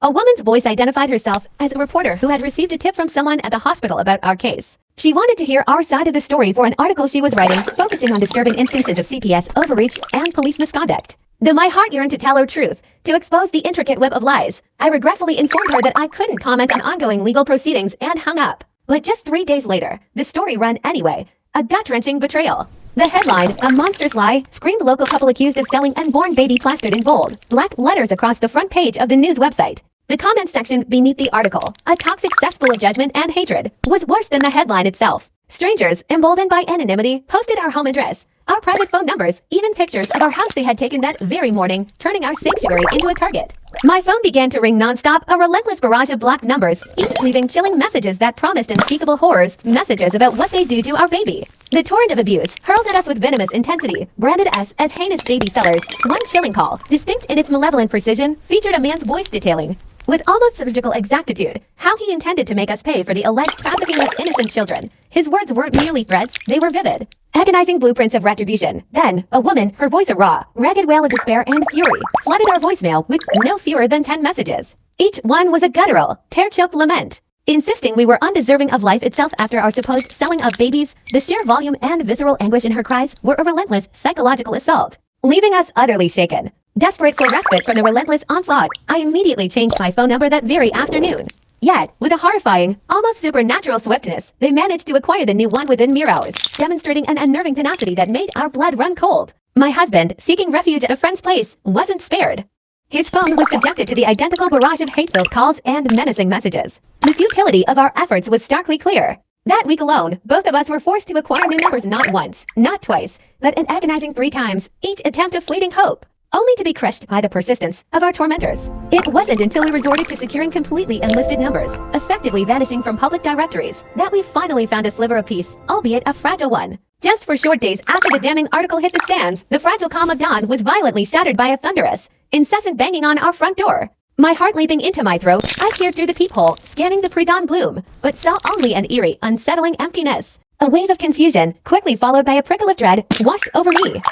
A woman's voice identified herself as a reporter who had received a tip from someone at the hospital about our case. She wanted to hear our side of the story for an article she was writing, focusing on disturbing instances of CPS overreach and police misconduct. Though my heart yearned to tell her truth, to expose the intricate web of lies, I regretfully informed her that I couldn't comment on ongoing legal proceedings and hung up. But just 3 days later, the story ran anyway, a gut-wrenching betrayal. The headline, "A Monstrous Lie," screamed local couple accused of selling unborn baby plastered in bold, black letters across the front page of the news website. The comments section beneath the article, a toxic cesspool of judgment and hatred, was worse than the headline itself. Strangers, emboldened by anonymity, posted our home address, our private phone numbers, even pictures of our house they had taken that very morning, turning our sanctuary into a target. My phone began to ring nonstop, a relentless barrage of blocked numbers, each leaving chilling messages that promised unspeakable horrors, messages about what they do to our baby. The torrent of abuse, hurled at us with venomous intensity, branded us as heinous baby sellers. One chilling call, distinct in its malevolent precision, featured a man's voice detailing, with almost surgical exactitude, how he intended to make us pay for the alleged trafficking of innocent children. His words weren't merely threats, they were vivid, agonizing blueprints of retribution. Then, a woman, her voice a raw, ragged wail of despair and fury, flooded our voicemail with no fewer than 10 messages. Each one was a guttural, tear-choked lament, insisting we were undeserving of life itself after our supposed selling of babies. The sheer volume and visceral anguish in her cries were a relentless psychological assault, leaving us utterly shaken. Desperate for respite from the relentless onslaught, I immediately changed my phone number that very afternoon. Yet, with a horrifying, almost supernatural swiftness, they managed to acquire the new one within mere hours, demonstrating an unnerving tenacity that made our blood run cold. My husband, seeking refuge at a friend's place, wasn't spared. His phone was subjected to the identical barrage of hate-filled calls and menacing messages. The futility of our efforts was starkly clear. That week alone, both of us were forced to acquire new numbers not once, not twice, but an agonizing 3 times, each attempt a fleeting hope, only to be crushed by the persistence of our tormentors. It wasn't until we resorted to securing completely enlisted numbers, effectively vanishing from public directories, that we finally found a sliver of peace, albeit a fragile one. Just for short days after the damning article hit the stands, the fragile calm of dawn was violently shattered by a thunderous, incessant banging on our front door. My heart leaping into my throat, I peered through the peephole, scanning the pre-dawn gloom, but saw only an eerie, unsettling emptiness. A wave of confusion, quickly followed by a prickle of dread, washed over me.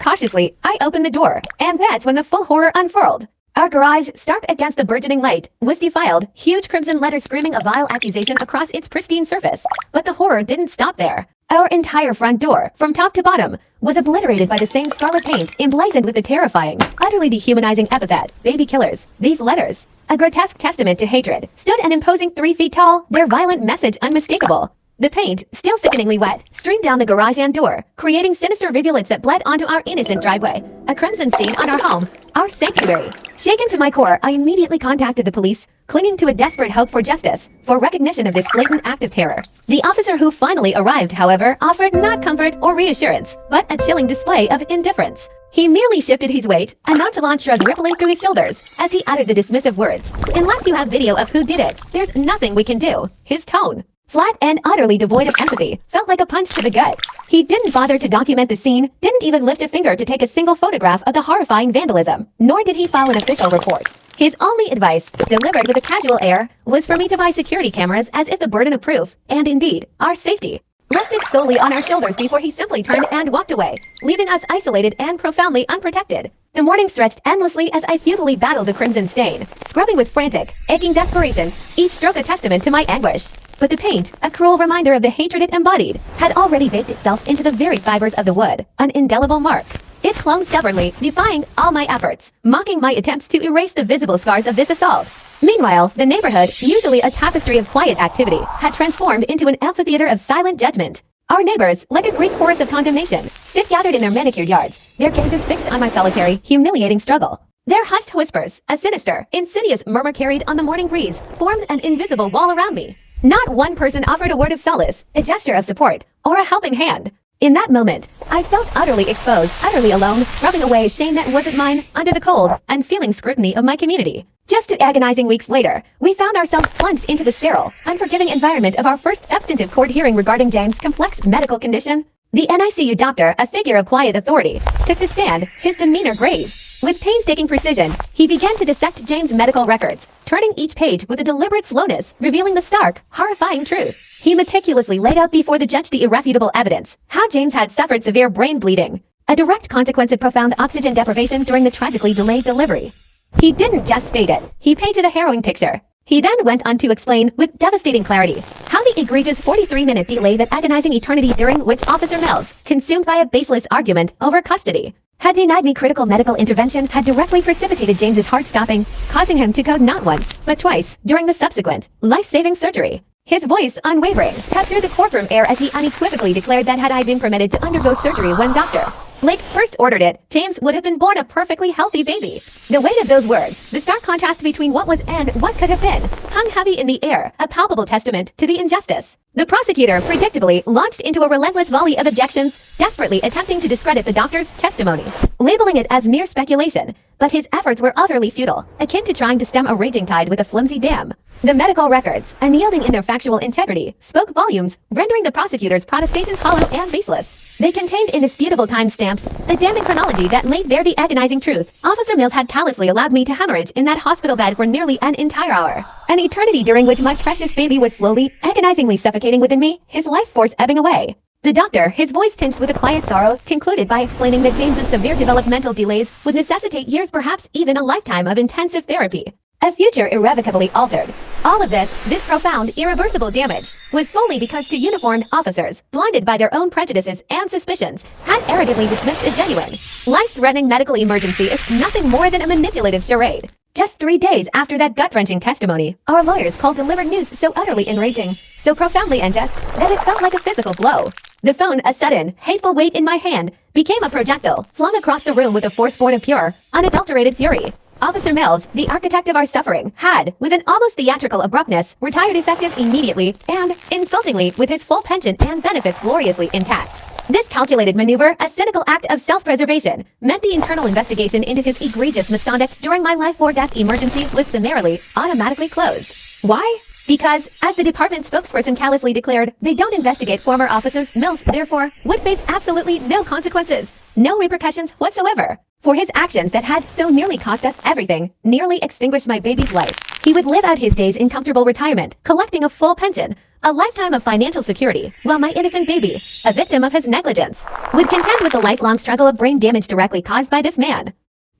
Cautiously, I opened the door, and that's when the full horror unfurled. Our garage, stark against the burgeoning light, was defiled, huge crimson letters screaming a vile accusation across its pristine surface. But the horror didn't stop there. Our entire front door, from top to bottom, was obliterated by the same scarlet paint, emblazoned with the terrifying, utterly dehumanizing epithet, baby killers. These letters, a grotesque testament to hatred, stood an imposing 3 feet tall, their violent message unmistakable. The paint, still sickeningly wet, streamed down the garage and door, creating sinister rivulets that bled onto our innocent driveway. A crimson stain on our home, our sanctuary. Shaken to my core, I immediately contacted the police, clinging to a desperate hope for justice, for recognition of this blatant act of terror. The officer who finally arrived, however, offered not comfort or reassurance, but a chilling display of indifference. He merely shifted his weight, a nonchalant shrug rippling through his shoulders, as he uttered the dismissive words, "Unless you have video of who did it, there's nothing we can do." His tone, flat and utterly devoid of empathy, felt like a punch to the gut. He didn't bother to document the scene, didn't even lift a finger to take a single photograph of the horrifying vandalism, nor did he file an official report. His only advice, delivered with a casual air, was for me to buy security cameras as if the burden of proof, and indeed, our safety, rested solely on our shoulders before he simply turned and walked away, leaving us isolated and profoundly unprotected. The morning stretched endlessly as I futilely battled the crimson stain, scrubbing with frantic, aching desperation, each stroke a testament to my anguish. But the paint, a cruel reminder of the hatred it embodied, had already baked itself into the very fibers of the wood, an indelible mark. It clung stubbornly, defying all my efforts, mocking my attempts to erase the visible scars of this assault. Meanwhile, the neighborhood, usually a tapestry of quiet activity, had transformed into an amphitheater of silent judgment. Our neighbors, like a great chorus of condemnation, stood gathered in their manicured yards, their gazes fixed on my solitary, humiliating struggle. Their hushed whispers, a sinister, insidious murmur carried on the morning breeze, formed an invisible wall around me. Not one person offered a word of solace, a gesture of support, or a helping hand. In that moment, I felt utterly exposed, utterly alone, scrubbing away shame that wasn't mine, under the cold, unfeeling scrutiny of my community. Just 2 agonizing weeks later, we found ourselves plunged into the sterile, unforgiving environment of our first substantive court hearing regarding James' complex medical condition. The NICU doctor, a figure of quiet authority, took the stand, his demeanor grave. With painstaking precision, he began to dissect James' medical records, turning each page with a deliberate slowness, revealing the stark, horrifying truth. He meticulously laid out before the judge the irrefutable evidence, how James had suffered severe brain bleeding, a direct consequence of profound oxygen deprivation during the tragically delayed delivery. He didn't just state it, he painted a harrowing picture. He then went on to explain, with devastating clarity, how the egregious 43-minute delay, that agonizing eternity during which Officer Mills, consumed by a baseless argument over custody, had denied me critical medical intervention, had directly precipitated James's heart stopping, causing him to code not once, but twice, during the subsequent, life-saving surgery. His voice, unwavering, cut through the courtroom air as he unequivocally declared that had I been permitted to undergo surgery when Dr. Blake first ordered it, James would have been born a perfectly healthy baby. The weight of those words, the stark contrast between what was and what could have been, hung heavy in the air, a palpable testament to the injustice. The prosecutor, predictably, launched into a relentless volley of objections, desperately attempting to discredit the doctor's testimony, labeling it as mere speculation. But his efforts were utterly futile, akin to trying to stem a raging tide with a flimsy dam. The medical records, unyielding in their factual integrity, spoke volumes, rendering the prosecutor's protestations hollow and baseless. They contained indisputable timestamps, a damning chronology that laid bare the agonizing truth. Officer Mills had callously allowed me to hemorrhage in that hospital bed for nearly an entire hour. An eternity during which my precious baby was slowly, agonizingly suffocating within me, his life force ebbing away. The doctor, his voice tinged with a quiet sorrow, concluded by explaining that James's severe developmental delays would necessitate years, perhaps even a lifetime of intensive therapy. A future irrevocably altered. All of this profound, irreversible damage, was solely because 2 uniformed officers, blinded by their own prejudices and suspicions, had arrogantly dismissed a genuine, life-threatening medical emergency as nothing more than a manipulative charade. Just 3 days after that gut-wrenching testimony, our lawyers called delivered news so utterly enraging, so profoundly unjust, that it felt like a physical blow. The phone, a sudden, hateful weight in my hand, became a projectile, flung across the room with a force born of pure, unadulterated fury. Officer Mills, the architect of our suffering, had, with an almost theatrical abruptness, retired effective immediately and, insultingly, with his full pension and benefits gloriously intact. This calculated maneuver, a cynical act of self-preservation, meant the internal investigation into his egregious misconduct during my life-or-death emergency was summarily, automatically closed. Why? Because, as the department spokesperson callously declared, they don't investigate former officers' MILFs, therefore, would face absolutely no consequences, no repercussions whatsoever. For his actions that had so nearly cost us everything, nearly extinguished my baby's life, he would live out his days in comfortable retirement, collecting a full pension, a lifetime of financial security, while my innocent baby, a victim of his negligence, would contend with the lifelong struggle of brain damage directly caused by this man.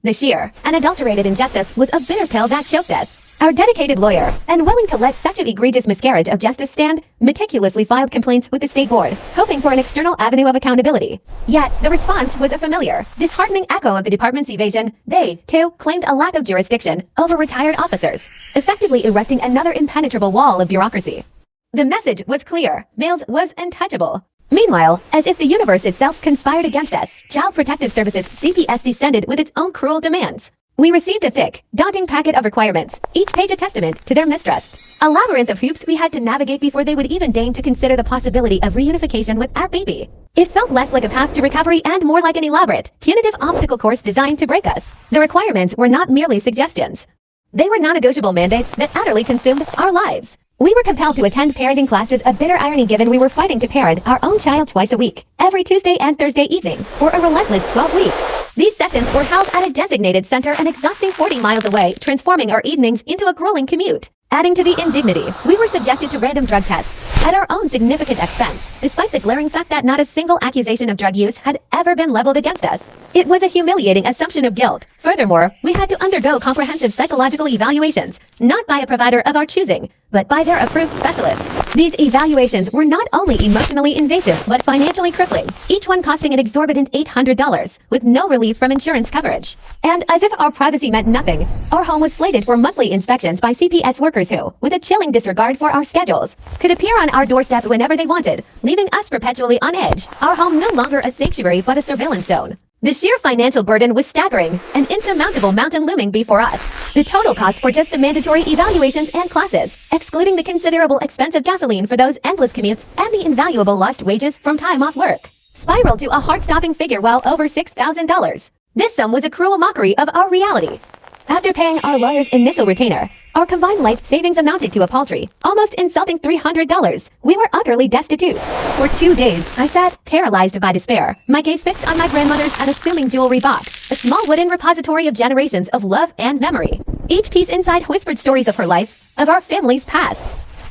The sheer, unadulterated injustice was a bitter pill that choked us. Our dedicated lawyer, and willing to let such an egregious miscarriage of justice stand, meticulously filed complaints with the state board, hoping for an external avenue of accountability. Yet, the response was a familiar, disheartening echo of the department's evasion. They, too, claimed a lack of jurisdiction over retired officers, effectively erecting another impenetrable wall of bureaucracy. The message was clear. Males was untouchable. Meanwhile, as if the universe itself conspired against us, Child Protective Services CPS descended with its own cruel demands. We received a thick, daunting packet of requirements, each page a testament to their mistrust. A labyrinth of hoops we had to navigate before they would even deign to consider the possibility of reunification with our baby. It felt less like a path to recovery and more like an elaborate, punitive obstacle course designed to break us. The requirements were not merely suggestions. They were non-negotiable mandates that utterly consumed our lives. We were compelled to attend parenting classes, a bitter irony given we were fighting to parent our own child twice a week, every Tuesday and Thursday evening, for a relentless 12 weeks. These sessions were held at a designated center an exhausting 40 miles away, transforming our evenings into a grueling commute. Adding to the indignity, we were subjected to random drug tests at our own significant expense, despite the glaring fact that not a single accusation of drug use had ever been leveled against us. It was a humiliating assumption of guilt. Furthermore, we had to undergo comprehensive psychological evaluations, not by a provider of our choosing, but by their approved specialists. These evaluations were not only emotionally invasive, but financially crippling, each one costing an exorbitant $800, with no relief from insurance coverage. And as if our privacy meant nothing, our home was slated for monthly inspections by CPS workers who, with a chilling disregard for our schedules, could appear on our doorstep whenever they wanted, leaving us perpetually on edge, our home no longer a sanctuary but a surveillance zone. The sheer financial burden was staggering, an insurmountable mountain looming before us. The total cost for just the mandatory evaluations and classes, excluding the considerable expense of gasoline for those endless commutes and the invaluable lost wages from time off work, spiraled to a heart-stopping figure well over $6,000. This sum was a cruel mockery of our reality. After paying our lawyer's initial retainer, our combined life savings amounted to a paltry, almost insulting $300. We were utterly destitute. For 2 days, I sat, paralyzed by despair, my gaze fixed on my grandmother's unassuming jewelry box, a small wooden repository of generations of love and memory. Each piece inside whispered stories of her life, of our family's past.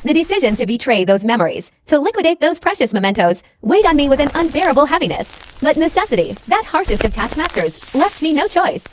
The decision to betray those memories, to liquidate those precious mementos, weighed on me with an unbearable heaviness. But necessity, that harshest of taskmasters, left me no choice.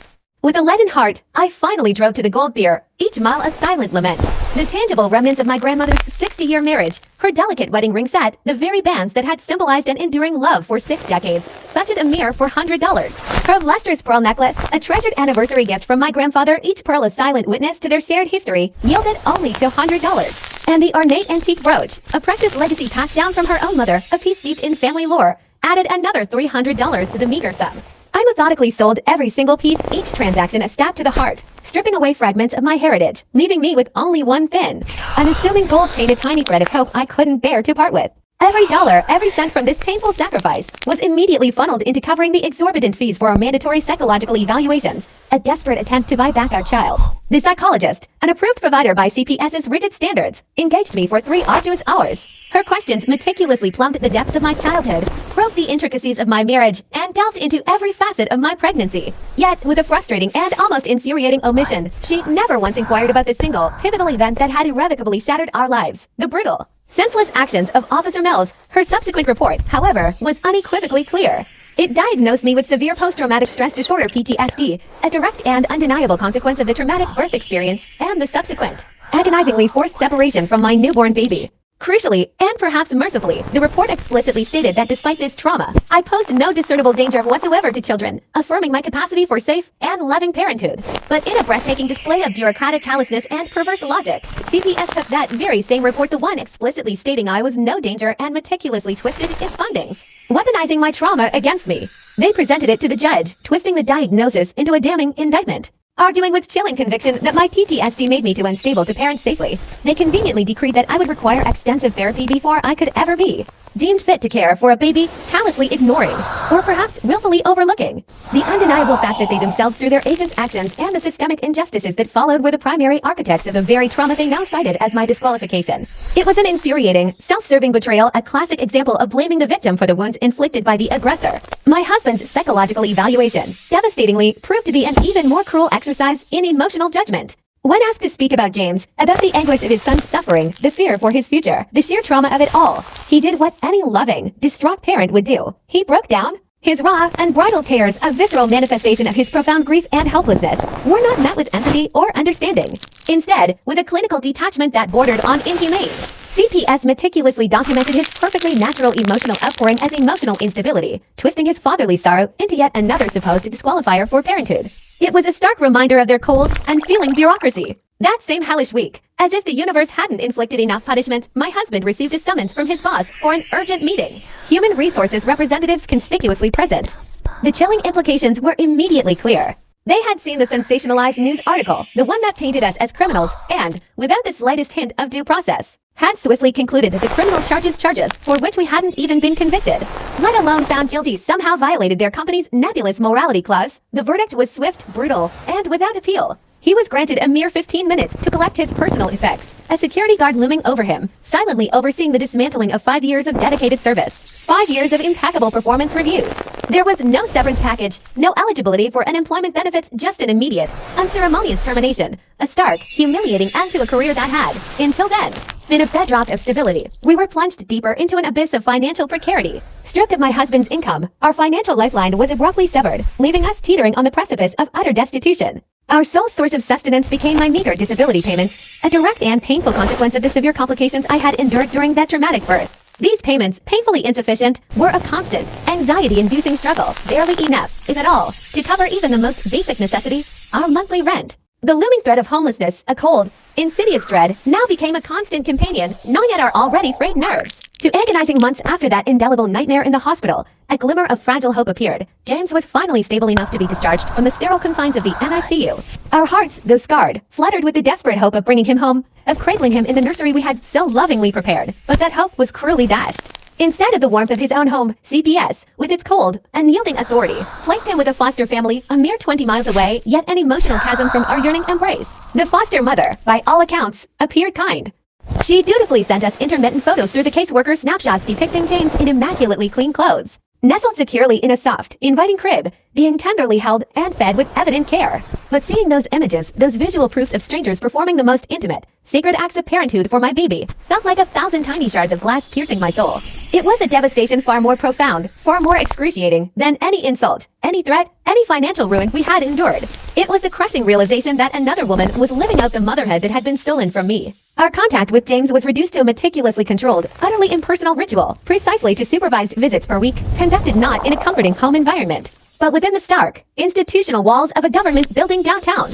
With a leaden heart, I finally drove to the Gold Pier, each mile a silent lament. The tangible remnants of my grandmother's 60-year marriage, her delicate wedding ring set, the very bands that had symbolized an enduring love for 6 decades, fetched a mere $400. Her lustrous pearl necklace, a treasured anniversary gift from my grandfather, each pearl a silent witness to their shared history, yielded only $200. And the ornate antique brooch, a precious legacy passed down from her own mother, a piece steeped in family lore, added another $300 to the meager sum. I methodically sold every single piece, each transaction a stab to the heart, stripping away fragments of my heritage, leaving me with only one thin, unassuming gold chain, a tiny thread of hope I couldn't bear to part with. Every dollar, every cent from this painful sacrifice was immediately funneled into covering the exorbitant fees for our mandatory psychological evaluations, a desperate attempt to buy back our child. The psychologist, an approved provider by CPS's rigid standards, engaged me for 3 arduous hours. Her questions meticulously plumbed the depths of my childhood, probed the intricacies of my marriage, and delved into every facet of my pregnancy. Yet, with a frustrating and almost infuriating omission, she never once inquired about the single, pivotal event that had irrevocably shattered our lives: the brutal, senseless actions of Officer Mills. Her subsequent report, however, was unequivocally clear. It diagnosed me with severe post-traumatic stress disorder (PTSD), a direct and undeniable consequence of the traumatic birth experience and the subsequent, agonizingly forced separation from my newborn baby. Crucially, and perhaps mercifully, the report explicitly stated that despite this trauma, I posed no discernible danger whatsoever to children, affirming my capacity for safe and loving parenthood. But in a breathtaking display of bureaucratic callousness and perverse logic, CPS took that very same report, the one explicitly stating I was no danger, and meticulously twisted its findings, weaponizing my trauma against me. They presented it to the judge, twisting the diagnosis into a damning indictment. Arguing with chilling conviction that my PTSD made me too unstable to parent safely, they conveniently decreed that I would require extensive therapy before I could ever be deemed fit to care for a baby, callously ignoring, or perhaps willfully overlooking. The undeniable fact that they themselves, through their agents' actions and the systemic injustices that followed, were the primary architects of the very trauma they now cited as my disqualification. It was an infuriating, self-serving betrayal, a classic example of blaming the victim for the wounds inflicted by the aggressor. My husband's psychological evaluation, devastatingly, proved to be an even more cruel exercise in emotional judgment. When asked to speak about James, about the anguish of his son's suffering, the fear for his future, the sheer trauma of it all, he did what any loving, distraught parent would do. He broke down. His raw, unbridled tears, a visceral manifestation of his profound grief and helplessness, were not met with empathy or understanding. Instead, with a clinical detachment that bordered on inhumane. CPS meticulously documented his perfectly natural emotional outpouring as emotional instability, twisting his fatherly sorrow into yet another supposed disqualifier for parenthood. It was a stark reminder of their cold, unfeeling bureaucracy. That same hellish week, as if the universe hadn't inflicted enough punishment, my husband received a summons from his boss for an urgent meeting. Human resources representatives conspicuously present. The chilling implications were immediately clear. They had seen the sensationalized news article, the one that painted us as criminals, and, without the slightest hint of due process, had swiftly concluded that the criminal charges for which we hadn't even been convicted, let alone found guilty, somehow violated their company's nebulous morality clause. The verdict was swift, brutal, and without appeal. He was granted a mere 15 minutes to collect his personal effects, a security guard looming over him, silently overseeing the dismantling of 5 years of dedicated service, 5 years of impeccable performance reviews. There was no severance package, no eligibility for unemployment benefits, just an immediate, unceremonious termination, a stark, humiliating end to a career that had, until then, been a bedrock of stability. We were plunged deeper into an abyss of financial precarity. Stripped of my husband's income, our financial lifeline was abruptly severed, leaving us teetering on the precipice of utter destitution. Our sole source of sustenance became my meager disability payments, a direct and painful consequence of the severe complications I had endured during that traumatic birth. These payments, painfully insufficient, were a constant, anxiety-inducing struggle, barely enough, if at all, to cover even the most basic necessity, our monthly rent. The looming threat of homelessness, a cold, insidious dread, now became a constant companion, gnawing at our already frayed nerves. To agonizing months after that indelible nightmare in the hospital, a glimmer of fragile hope appeared. James was finally stable enough to be discharged from the sterile confines of the NICU. Our hearts, though scarred, fluttered with the desperate hope of bringing him home, of cradling him in the nursery we had so lovingly prepared. But that hope was cruelly dashed. Instead of the warmth of his own home, CPS, with its cold, unyielding authority, placed him with a foster family a mere 20 miles away, yet an emotional chasm from our yearning embrace. The foster mother, by all accounts, appeared kind. She dutifully sent us intermittent photos through the caseworker snapshots depicting James in immaculately clean clothes, nestled securely in a soft, inviting crib, being tenderly held and fed with evident care. But seeing those images, those visual proofs of strangers performing the most intimate, sacred acts of parenthood for my baby, felt like 1,000 tiny shards of glass piercing my soul. It was a devastation far more profound, far more excruciating, than any insult, any threat, any financial ruin we had endured. It was the crushing realization that another woman was living out the motherhood that had been stolen from me. Our contact with James was reduced to a meticulously controlled, utterly impersonal ritual, precisely to supervised visits per week, conducted not in a comforting home environment, but within the stark, institutional walls of a government building downtown.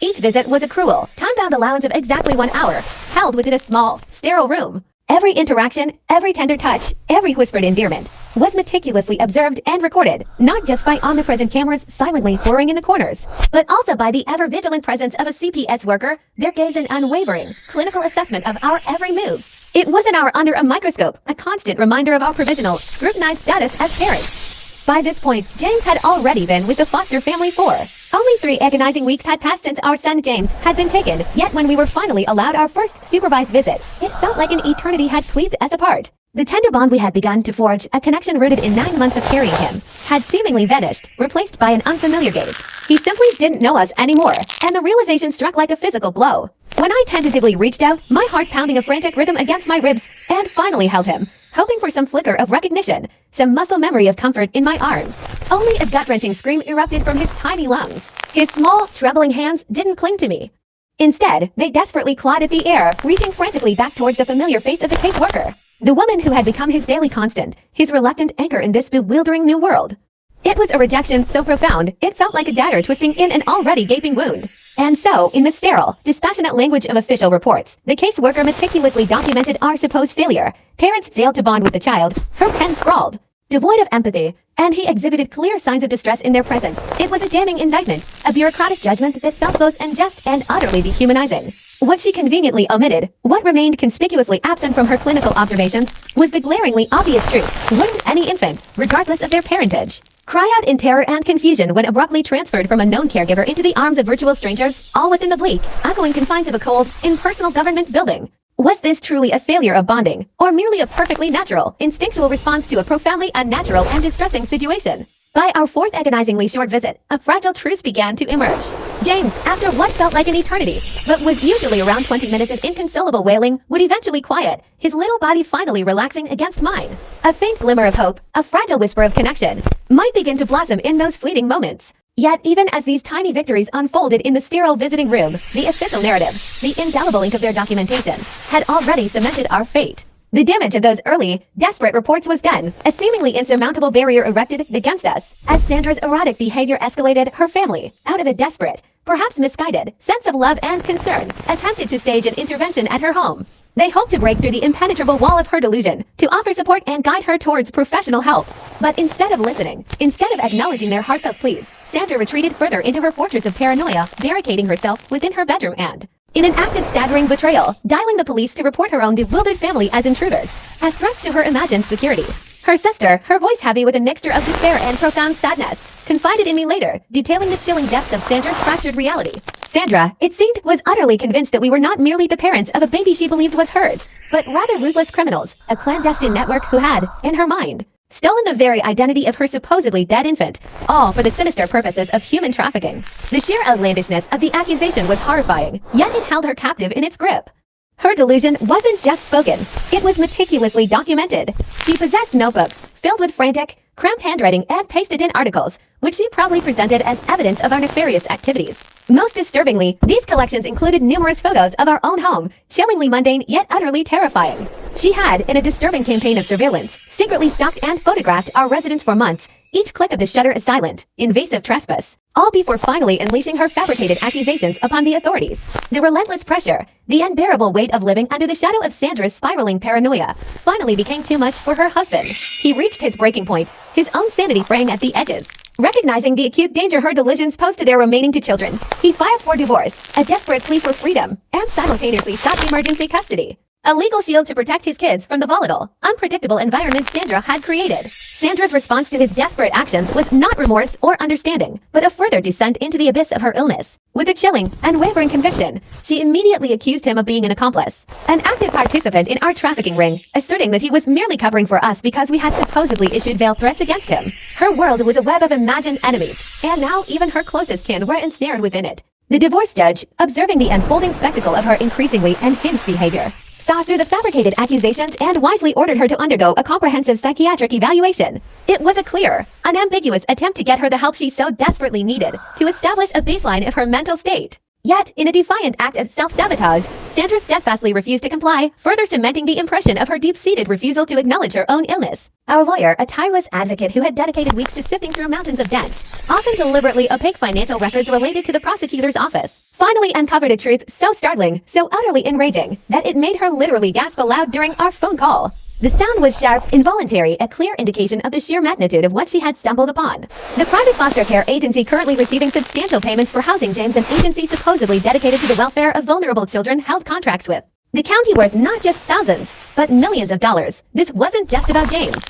Each visit was a cruel, time-bound allowance of exactly 1 hour, held within a small, sterile room. Every interaction, every tender touch, every whispered endearment was meticulously observed and recorded, not just by omnipresent cameras silently whirring in the corners, but also by the ever-vigilant presence of a CPS worker, their gaze an unwavering, clinical assessment of our every move. It was an hour under a microscope, a constant reminder of our provisional, scrutinized status as parents. By this point, James had already been with the foster family for only 3 agonizing weeks had passed since our son James had been taken, yet when we were finally allowed our first supervised visit, it felt like an eternity had cleaved us apart. The tender bond we had begun to forge, a connection rooted in 9 months of carrying him, had seemingly vanished, replaced by an unfamiliar gaze. He simply didn't know us anymore, and the realization struck like a physical blow. When I tentatively reached out, my heart pounding a frantic rhythm against my ribs, and finally held him, hoping for some flicker of recognition, some muscle memory of comfort in my arms. Only a gut-wrenching scream erupted from his tiny lungs. His small, trembling hands didn't cling to me. Instead, they desperately clawed at the air, reaching frantically back towards the familiar face of the caseworker, the woman who had become his daily constant, his reluctant anchor in this bewildering new world. It was a rejection so profound, it felt like a dagger twisting in an already gaping wound. And so, in the sterile, dispassionate language of official reports, the caseworker meticulously documented our supposed failure. Parents failed to bond with the child, her pen scrawled, devoid of empathy, and he exhibited clear signs of distress in their presence. It was a damning indictment, a bureaucratic judgment that felt both unjust and utterly dehumanizing. What she conveniently omitted, what remained conspicuously absent from her clinical observations, was the glaringly obvious truth. Wouldn't any infant, regardless of their parentage, cry out in terror and confusion when abruptly transferred from a known caregiver into the arms of virtual strangers, all within the bleak, echoing confines of a cold, impersonal government building? Was this truly a failure of bonding, or merely a perfectly natural, instinctual response to a profoundly unnatural and distressing situation? By our fourth agonizingly short visit, a fragile truce began to emerge. James, after what felt like an eternity, but was usually around 20 minutes of inconsolable wailing, would eventually quiet, his little body finally relaxing against mine. A faint glimmer of hope, a fragile whisper of connection, might begin to blossom in those fleeting moments. Yet even as these tiny victories unfolded in the sterile visiting room, the official narrative, the indelible ink of their documentation, had already cemented our fate. The damage of those early, desperate reports was done, a seemingly insurmountable barrier erected against us. As Sandra's erratic behavior escalated, her family, out of a desperate, perhaps misguided, sense of love and concern, attempted to stage an intervention at her home. They hoped to break through the impenetrable wall of her delusion, to offer support and guide her towards professional help. But instead of listening, instead of acknowledging their heartfelt pleas, Sandra retreated further into her fortress of paranoia, barricading herself within her bedroom and, in an act of staggering betrayal, dialing the police to report her own bewildered family as intruders, as threats to her imagined security. Her sister, her voice heavy with a mixture of despair and profound sadness, confided in me later, detailing the chilling depths of Sandra's fractured reality. Sandra, it seemed, was utterly convinced that we were not merely the parents of a baby she believed was hers, but rather ruthless criminals, a clandestine network who had, in her mind, stolen the very identity of her supposedly dead infant, all for the sinister purposes of human trafficking. The sheer outlandishness of the accusation was horrifying, yet it held her captive in its grip. Her delusion wasn't just spoken, it was meticulously documented. She possessed notebooks, filled with frantic, cramped handwriting and pasted-in articles, which she proudly presented as evidence of our nefarious activities. Most disturbingly, these collections included numerous photos of our own home, chillingly mundane yet utterly terrifying. She had, in a disturbing campaign of surveillance, secretly stalked and photographed our residence for months, each click of the shutter a silent, invasive trespass, all before finally unleashing her fabricated accusations upon the authorities. The relentless pressure, the unbearable weight of living under the shadow of Sandra's spiraling paranoia, finally became too much for her husband. He reached his breaking point, his own sanity fraying at the edges. Recognizing the acute danger her delusions posed to their remaining two children, he filed for divorce, a desperate plea for freedom, and simultaneously sought emergency custody. A legal shield to protect his kids from the volatile, unpredictable environment Sandra had created. Sandra's response to his desperate actions was not remorse or understanding, but a further descent into the abyss of her illness. With a chilling, unwavering conviction, she immediately accused him of being an accomplice, an active participant in our trafficking ring, asserting that he was merely covering for us because we had supposedly issued veiled threats against him. Her world was a web of imagined enemies, and now even her closest kin were ensnared within it. The divorce judge, observing the unfolding spectacle of her increasingly unhinged behavior, saw through the fabricated accusations and wisely ordered her to undergo a comprehensive psychiatric evaluation. It was a clear, unambiguous attempt to get her the help she so desperately needed, to establish a baseline of her mental state. Yet, in a defiant act of self-sabotage, Sandra steadfastly refused to comply, further cementing the impression of her deep-seated refusal to acknowledge her own illness. Our lawyer, a tireless advocate who had dedicated weeks to sifting through mountains of dense, often deliberately opaque financial records related to the prosecutor's office, finally uncovered a truth so startling, so utterly enraging, that it made her literally gasp aloud during our phone call. The sound was sharp, involuntary, a clear indication of the sheer magnitude of what she had stumbled upon. The private foster care agency currently receiving substantial payments for housing James, an agency supposedly dedicated to the welfare of vulnerable children, held contracts with the county worth not just thousands, but millions of dollars. This wasn't just about James.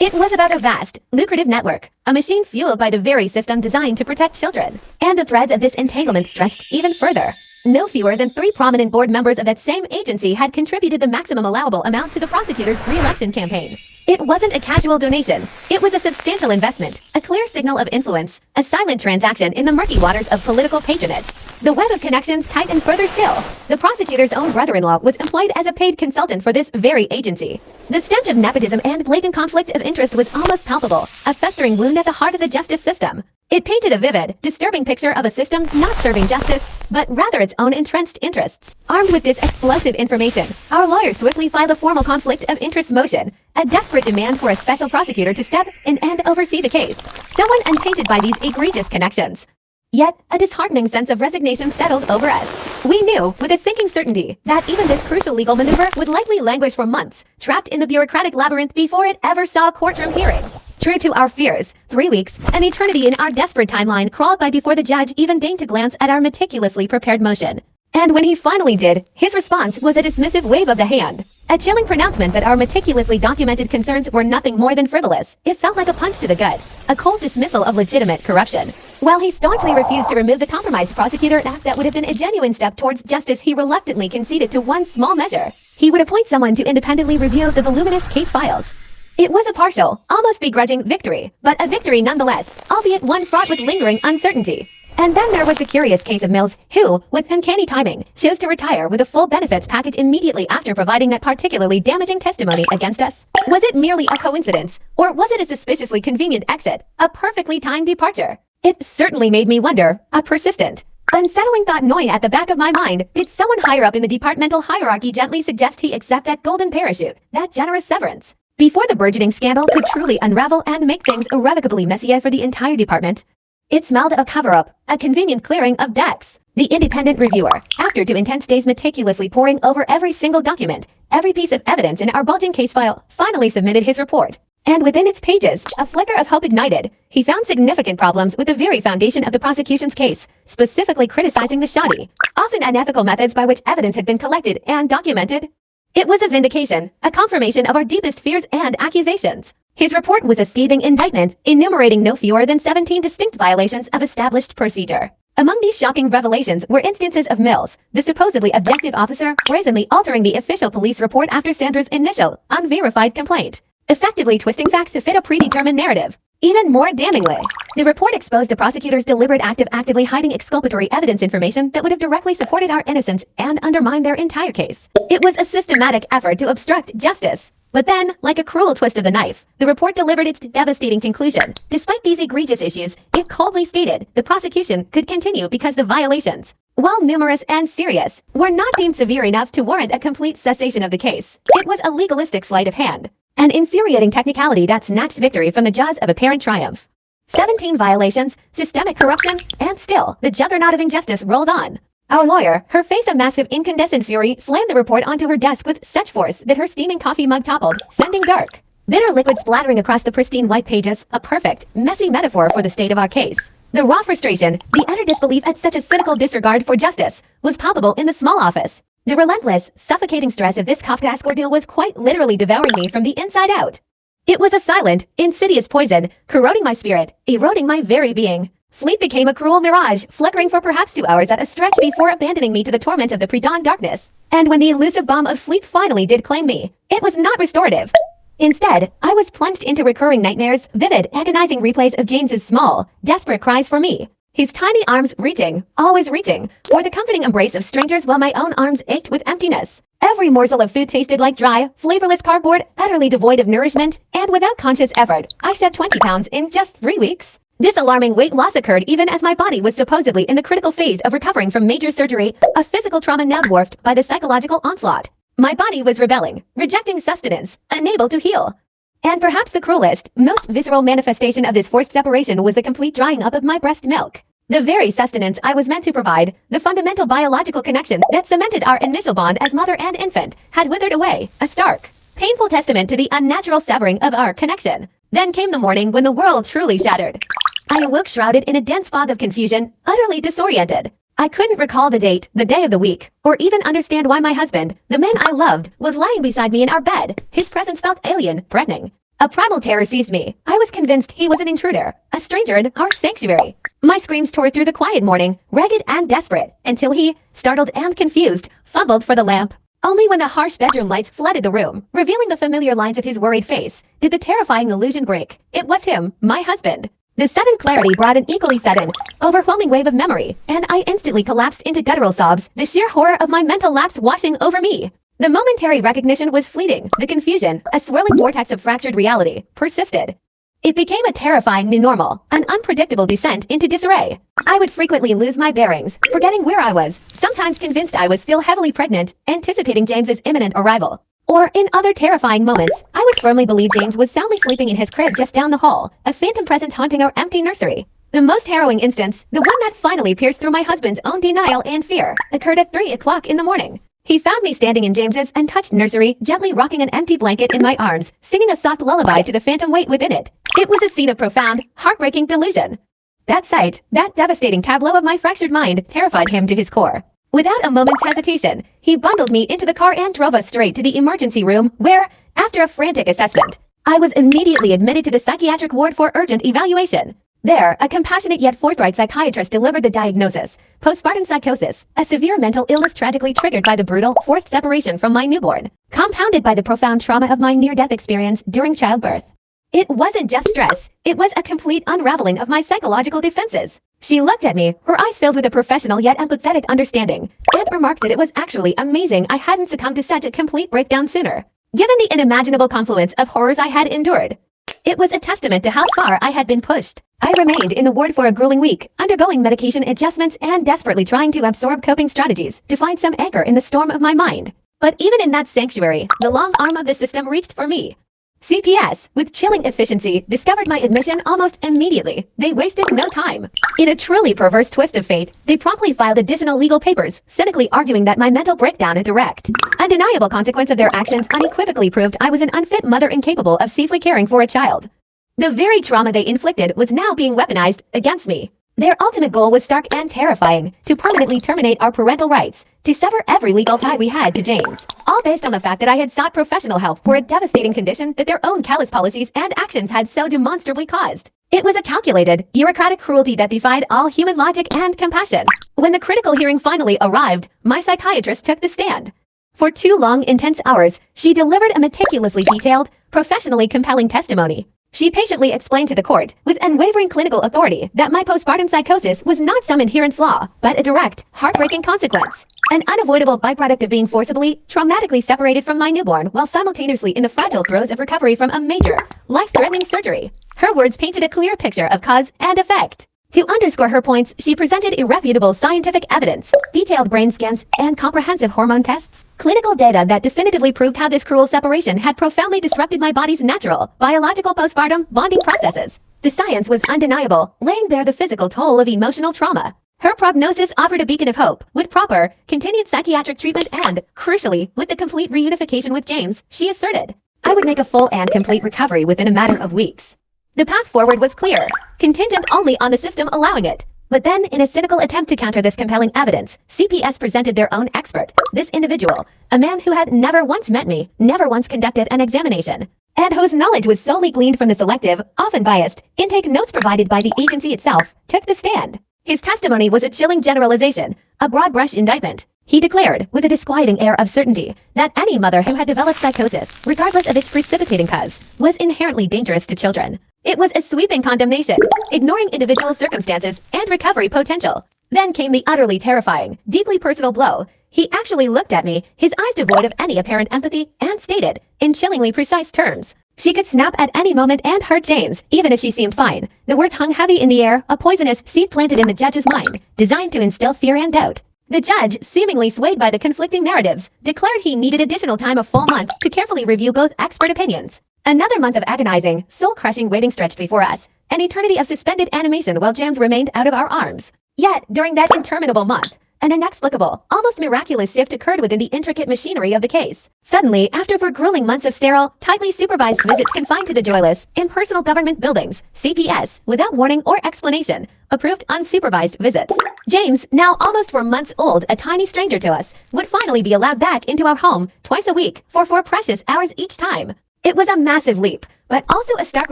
It was about a vast, lucrative network, a machine fueled by the very system designed to protect children. And the threads of this entanglement stretched even further. No fewer than 3 prominent board members of that same agency had contributed the maximum allowable amount to the prosecutor's re-election campaign. It wasn't a casual donation. It was a substantial investment, a clear signal of influence, a silent transaction in the murky waters of political patronage. The web of connections tightened further still. The prosecutor's own brother-in-law was employed as a paid consultant for this very agency. The stench of nepotism and blatant conflict of interest was almost palpable, a festering wound at the heart of the justice system. It painted a vivid, disturbing picture of a system not serving justice, but rather its own entrenched interests. Armed with this explosive information, our lawyer swiftly filed a formal conflict of interest motion, a desperate demand for a special prosecutor to step in and oversee the case, someone untainted by these egregious connections. Yet, a disheartening sense of resignation settled over us. We knew, with a sinking certainty, that even this crucial legal maneuver would likely languish for months, trapped in the bureaucratic labyrinth before it ever saw a courtroom hearing. True to our fears, 3 weeks, an eternity in our desperate timeline, crawled by before the judge even deigned to glance at our meticulously prepared motion. And when he finally did, his response was a dismissive wave of the hand. A chilling pronouncement that our meticulously documented concerns were nothing more than frivolous. It felt like a punch to the gut, a cold dismissal of legitimate corruption. While he staunchly refused to remove the compromised prosecutor, an act that would have been a genuine step towards justice, he reluctantly conceded to one small measure. He would appoint someone to independently review the voluminous case files. It was a partial, almost begrudging victory, but a victory nonetheless, albeit one fraught with lingering uncertainty. And then there was the curious case of Mills, who, with uncanny timing, chose to retire with a full benefits package immediately after providing that particularly damaging testimony against us. Was it merely a coincidence, or was it a suspiciously convenient exit, a perfectly timed departure? It certainly made me wonder, a persistent, unsettling thought gnawing at the back of my mind. Did someone higher up in the departmental hierarchy gently suggest he accept that golden parachute, that generous severance, before the burgeoning scandal could truly unravel and make things irrevocably messier for the entire department? It smelled of a cover-up, a convenient clearing of decks. The independent reviewer, after 2 intense days meticulously poring over every single document, every piece of evidence in our bulging case file, finally submitted his report. And within its pages, a flicker of hope ignited. He found significant problems with the very foundation of the prosecution's case, specifically criticizing the shoddy, often unethical methods by which evidence had been collected and documented. It was a vindication, a confirmation of our deepest fears and accusations. His report was a scathing indictment, enumerating no fewer than 17 distinct violations of established procedure. Among these shocking revelations were instances of Mills, the supposedly objective officer, brazenly altering the official police report after Sandra's initial, unverified complaint, effectively twisting facts to fit a predetermined narrative. Even more damningly, the report exposed the prosecutor's deliberate act of actively hiding exculpatory evidence information that would have directly supported our innocence and undermined their entire case. It was a systematic effort to obstruct justice. But then, like a cruel twist of the knife, the report delivered its devastating conclusion. Despite these egregious issues, it coldly stated the prosecution could continue because the violations, while numerous and serious, were not deemed severe enough to warrant a complete cessation of the case. It was a legalistic sleight of hand, an infuriating technicality that snatched victory from the jaws of apparent triumph. 17 violations, systemic corruption, and still, the juggernaut of injustice rolled on. Our lawyer, her face a mask of incandescent fury, slammed the report onto her desk with such force that her steaming coffee mug toppled, sending dark, bitter liquid splattering across the pristine white pages, a perfect, messy metaphor for the state of our case. The raw frustration, the utter disbelief at such a cynical disregard for justice, was palpable in the small office. The relentless, suffocating stress of this Kafkaesque ordeal was quite literally devouring me from the inside out. It was a silent, insidious poison, corroding my spirit, eroding my very being. Sleep became a cruel mirage, flickering for perhaps 2 hours at a stretch before abandoning me to the torment of the pre-dawn darkness. And when the elusive bomb of sleep finally did claim me, it was not restorative. Instead, I was plunged into recurring nightmares, vivid, agonizing replays of James's small, desperate cries for me. His tiny arms reaching, always reaching, for the comforting embrace of strangers while my own arms ached with emptiness. Every morsel of food tasted like dry, flavorless cardboard, utterly devoid of nourishment, and without conscious effort, I shed 20 pounds in just 3 weeks. This alarming weight loss occurred even as my body was supposedly in the critical phase of recovering from major surgery, a physical trauma now dwarfed by the psychological onslaught. My body was rebelling, rejecting sustenance, unable to heal. And perhaps the cruelest, most visceral manifestation of this forced separation was the complete drying up of my breast milk. The very sustenance I was meant to provide, the fundamental biological connection that cemented our initial bond as mother and infant, had withered away, a stark, painful testament to the unnatural severing of our connection. Then came the morning when the world truly shattered. I awoke shrouded in a dense fog of confusion, utterly disoriented. I couldn't recall the date, the day of the week, or even understand why my husband, the man I loved, was lying beside me in our bed. His presence felt alien, threatening. A primal terror seized me. I was convinced he was an intruder, a stranger in our sanctuary. My screams tore through the quiet morning, ragged and desperate, until he, startled and confused, fumbled for the lamp. Only when the harsh bedroom lights flooded the room, revealing the familiar lines of his worried face, did the terrifying illusion break. It was him, my husband. The sudden clarity brought an equally sudden, overwhelming wave of memory, and I instantly collapsed into guttural sobs, the sheer horror of my mental lapse washing over me. The momentary recognition was fleeting. The confusion, a swirling vortex of fractured reality, persisted. It became a terrifying new normal, an unpredictable descent into disarray. I would frequently lose my bearings, forgetting where I was, sometimes convinced I was still heavily pregnant, anticipating James's imminent arrival. Or, in other terrifying moments, I would firmly believe James was soundly sleeping in his crib just down the hall, a phantom presence haunting our empty nursery. The most harrowing instance, the one that finally pierced through my husband's own denial and fear, occurred at 3 o'clock in the morning. He found me standing in James's untouched nursery, gently rocking an empty blanket in my arms, singing a soft lullaby to the phantom weight within it. It was a scene of profound, heartbreaking delusion. That sight, that devastating tableau of my fractured mind, terrified him to his core. Without a moment's hesitation, he bundled me into the car and drove us straight to the emergency room where, after a frantic assessment, I was immediately admitted to the psychiatric ward for urgent evaluation. There, a compassionate yet forthright psychiatrist delivered the diagnosis: postpartum psychosis, a severe mental illness tragically triggered by the brutal, forced separation from my newborn, compounded by the profound trauma of my near-death experience during childbirth. It wasn't just stress, it was a complete unraveling of my psychological defenses. She looked at me, her eyes filled with a professional yet empathetic understanding, and remarked that it was actually amazing I hadn't succumbed to such a complete breakdown sooner, given the unimaginable confluence of horrors I had endured. It was a testament to how far I had been pushed. I remained in the ward for a grueling week, undergoing medication adjustments and desperately trying to absorb coping strategies to find some anchor in the storm of my mind. But even in that sanctuary, the long arm of the system reached for me. CPS, with chilling efficiency, discovered my admission almost immediately. They wasted no time. In a truly perverse twist of fate, they promptly filed additional legal papers, cynically arguing that my mental breakdown, a direct, undeniable consequence of their actions, unequivocally proved I was an unfit mother incapable of safely caring for a child. The very trauma they inflicted was now being weaponized against me. Their ultimate goal was stark and terrifying: to permanently terminate our parental rights, to sever every legal tie we had to James, all based on the fact that I had sought professional help for a devastating condition that their own callous policies and actions had so demonstrably caused. It was a calculated, bureaucratic cruelty that defied all human logic and compassion. When the critical hearing finally arrived, my psychiatrist took the stand. For 2 long, intense hours, she delivered a meticulously detailed, professionally compelling testimony. She patiently explained to the court, with unwavering clinical authority, that my postpartum psychosis was not some inherent flaw, but a direct, heartbreaking consequence. An unavoidable byproduct of being forcibly, traumatically separated from my newborn while simultaneously in the fragile throes of recovery from a major, life-threatening surgery. Her words painted a clear picture of cause and effect. To underscore her points, she presented irrefutable scientific evidence, detailed brain scans, and comprehensive hormone tests. Clinical data that definitively proved how this cruel separation had profoundly disrupted my body's natural, biological postpartum bonding processes. The science was undeniable, laying bare the physical toll of emotional trauma. Her prognosis offered a beacon of hope, with proper, continued psychiatric treatment and, crucially, with the complete reunification with James, she asserted, I would make a full and complete recovery within a matter of weeks. The path forward was clear, contingent only on the system allowing it. But then, in a cynical attempt to counter this compelling evidence, CPS presented their own expert, this individual, a man who had never once met me, never once conducted an examination, and whose knowledge was solely gleaned from the selective, often biased, intake notes provided by the agency itself, took the stand. His testimony was a chilling generalization, a broad-brush indictment. He declared, with a disquieting air of certainty, that any mother who had developed psychosis, regardless of its precipitating cause, was inherently dangerous to children. It was a sweeping condemnation, ignoring individual circumstances and recovery potential. Then came the utterly terrifying, deeply personal blow. He actually looked at me, his eyes devoid of any apparent empathy, and stated, in chillingly precise terms, she could snap at any moment and hurt James, even if she seemed fine. The words hung heavy in the air, a poisonous seed planted in the judge's mind, designed to instill fear and doubt. The judge, seemingly swayed by the conflicting narratives, declared he needed additional time, a full month, to carefully review both expert opinions. Another month of agonizing, soul-crushing waiting stretched before us, an eternity of suspended animation while James remained out of our arms. Yet, during that interminable month, an inexplicable, almost miraculous shift occurred within the intricate machinery of the case. Suddenly, after 4 grueling months of sterile, tightly supervised visits confined to the joyless, impersonal government buildings, CPS, without warning or explanation, approved unsupervised visits. James, now almost 4 months old, a tiny stranger to us, would finally be allowed back into our home twice a week for 4 precious hours each time. It was a massive leap, but also a stark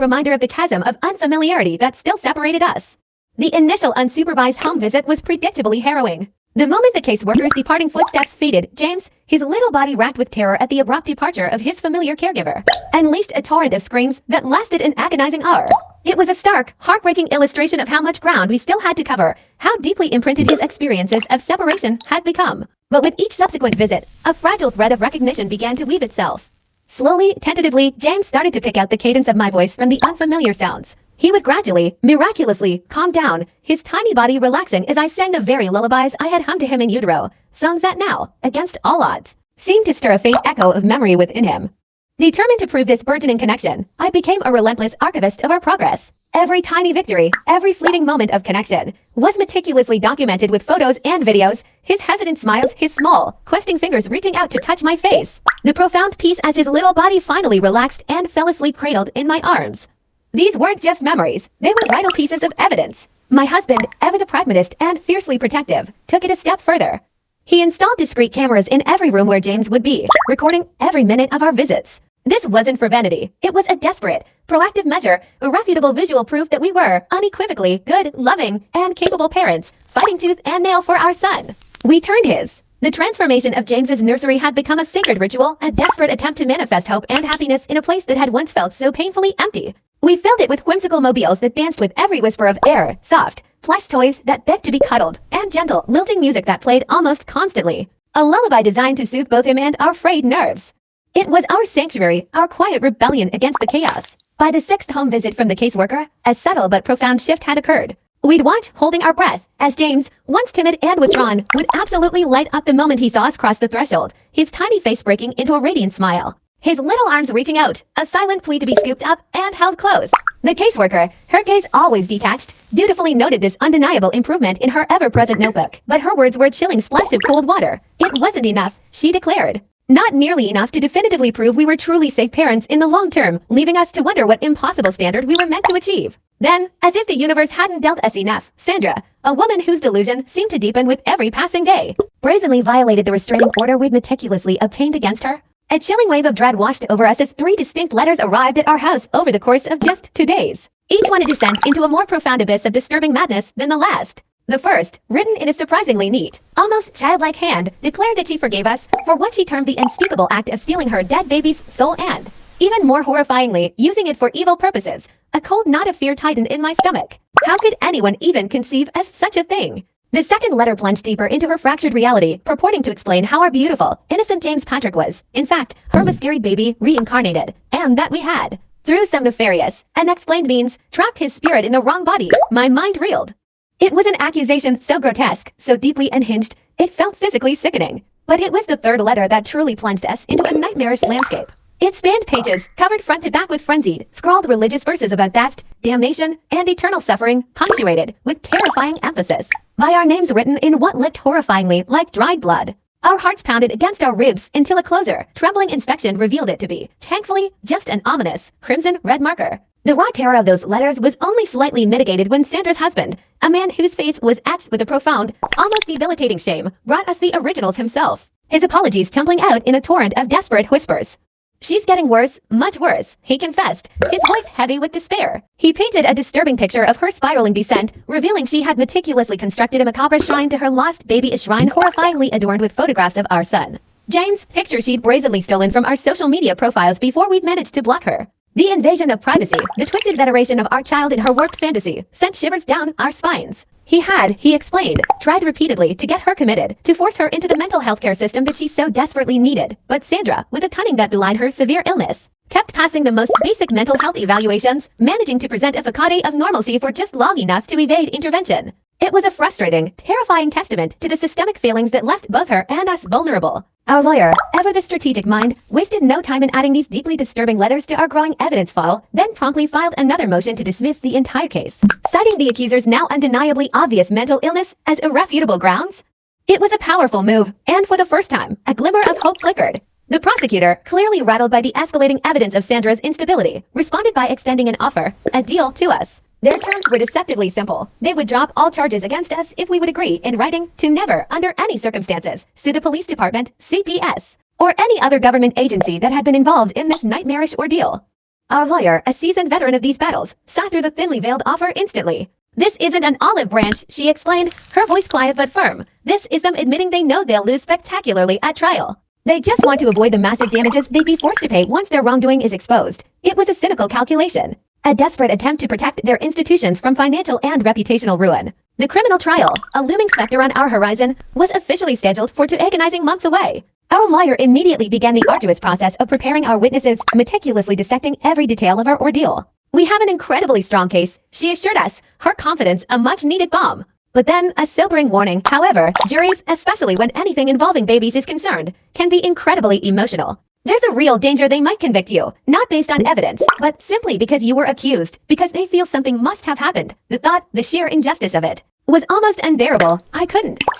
reminder of the chasm of unfamiliarity that still separated us. The initial unsupervised home visit was predictably harrowing. The moment the caseworker's departing footsteps faded, James, his little body racked with terror at the abrupt departure of his familiar caregiver, unleashed a torrent of screams that lasted an agonizing hour. It was a stark, heartbreaking illustration of how much ground we still had to cover, how deeply imprinted his experiences of separation had become. But with each subsequent visit, a fragile thread of recognition began to weave itself. Slowly, tentatively, James started to pick out the cadence of my voice from the unfamiliar sounds. He would gradually, miraculously, calm down, his tiny body relaxing as I sang the very lullabies I had hummed to him in utero, songs that now, against all odds, seemed to stir a faint echo of memory within him. Determined to prove this burgeoning connection, I became a relentless archivist of our progress. Every tiny victory, every fleeting moment of connection, was meticulously documented with photos and videos, his hesitant smiles, his small, questing fingers reaching out to touch my face, the profound peace as his little body finally relaxed and fell asleep cradled in my arms. These weren't just memories, they were vital pieces of evidence. My husband, ever the pragmatist and fiercely protective, took it a step further. He installed discreet cameras in every room where James would be, recording every minute of our visits. This wasn't for vanity. It was a desperate, proactive measure, irrefutable visual proof that we were unequivocally good, loving, and capable parents, fighting tooth and nail for our son. We turned his. The transformation of James's nursery had become a sacred ritual, a desperate attempt to manifest hope and happiness in a place that had once felt so painfully empty. We filled it with whimsical mobiles that danced with every whisper of air, soft, plush toys that begged to be cuddled, and gentle, lilting music that played almost constantly. A lullaby designed to soothe both him and our frayed nerves. It was our sanctuary, our quiet rebellion against the chaos. By the sixth home visit from the caseworker, a subtle but profound shift had occurred. We'd watch, holding our breath, as James, once timid and withdrawn, would absolutely light up the moment he saw us cross the threshold, his tiny face breaking into a radiant smile. His little arms reaching out, a silent plea to be scooped up and held close. The caseworker, her gaze always detached, dutifully noted this undeniable improvement in her ever-present notebook. But her words were a chilling splash of cold water. It wasn't enough, she declared. Not nearly enough to definitively prove we were truly safe parents in the long term, leaving us to wonder what impossible standard we were meant to achieve. Then, as if the universe hadn't dealt us enough, Sandra, a woman whose delusion seemed to deepen with every passing day, brazenly violated the restraining order we'd meticulously obtained against her. A chilling wave of dread washed over us as 3 distinct letters arrived at our house over the course of just 2 days. Each one a descent into a more profound abyss of disturbing madness than the last. The first, written in a surprisingly neat, almost childlike hand, declared that she forgave us for what she termed the unspeakable act of stealing her dead baby's soul and, even more horrifyingly, using it for evil purposes. A cold knot of fear tightened in my stomach. How could anyone even conceive of such a thing? The second letter plunged deeper into her fractured reality, purporting to explain how our beautiful, innocent James Patrick was, in fact, her miscarried baby reincarnated, and that we had, through some nefarious, unexplained means, trapped his spirit in the wrong body. My mind reeled. It was an accusation so grotesque, so deeply unhinged, it felt physically sickening. But it was the third letter that truly plunged us into a nightmarish landscape. It spanned pages, covered front to back with frenzied, scrawled religious verses about theft, damnation, and eternal suffering, punctuated with terrifying emphasis by our names written in what looked horrifyingly like dried blood. Our hearts pounded against our ribs until a closer, trembling inspection revealed it to be, thankfully, just an ominous, crimson-red marker. The raw terror of those letters was only slightly mitigated when Sandra's husband, a man whose face was etched with a profound, almost debilitating shame, brought us the originals himself. His apologies tumbling out in a torrent of desperate whispers. "She's getting worse, much worse," he confessed, his voice heavy with despair. He painted a disturbing picture of her spiraling descent, revealing she had meticulously constructed a macabre shrine to her lost baby, a shrine horrifyingly adorned with photographs of our son. James' picture she'd brazenly stolen from our social media profiles before we'd managed to block her. The invasion of privacy, the twisted veneration of our child in her warped fantasy, sent shivers down our spines. He explained, tried repeatedly to get her committed, to force her into the mental health care system that she so desperately needed. But Sandra, with a cunning that belied her severe illness, kept passing the most basic mental health evaluations, managing to present a facade of normalcy for just long enough to evade intervention. It was a frustrating, terrifying testament to the systemic failings that left both her and us vulnerable. Our lawyer, ever the strategic mind, wasted no time in adding these deeply disturbing letters to our growing evidence file, then promptly filed another motion to dismiss the entire case, citing the accuser's now undeniably obvious mental illness as irrefutable grounds. It was a powerful move, and for the first time, a glimmer of hope flickered. The prosecutor, clearly rattled by the escalating evidence of Sandra's instability, responded by extending an offer, a deal, to us. Their terms were deceptively simple. They would drop all charges against us if we would agree in writing to never, under any circumstances, sue the police department, CPS, or any other government agency that had been involved in this nightmarish ordeal. Our lawyer, a seasoned veteran of these battles, saw through the thinly veiled offer instantly. "This isn't an olive branch," she explained, her voice quiet but firm. "This is them admitting they know they'll lose spectacularly at trial. They just want to avoid the massive damages they'd be forced to pay once their wrongdoing is exposed." It was a cynical calculation. A desperate attempt to protect their institutions from financial and reputational ruin. The criminal trial, a looming specter on our horizon, was officially scheduled for 2 agonizing months away. Our lawyer immediately began the arduous process of preparing our witnesses, meticulously dissecting every detail of our ordeal. "We have an incredibly strong case," she assured us, her confidence a much-needed balm. But then, a sobering warning. However, juries, especially when anything involving babies is concerned, can be incredibly emotional. There's a real danger they might convict you, not based on evidence, but simply because you were accused, because they feel something must have happened. The thought, the sheer injustice of it, was almost unbearable. I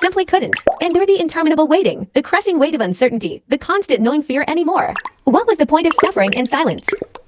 simply couldn't, endure the interminable waiting, the crushing weight of uncertainty, the constant knowing fear anymore. What was the point of suffering in silence?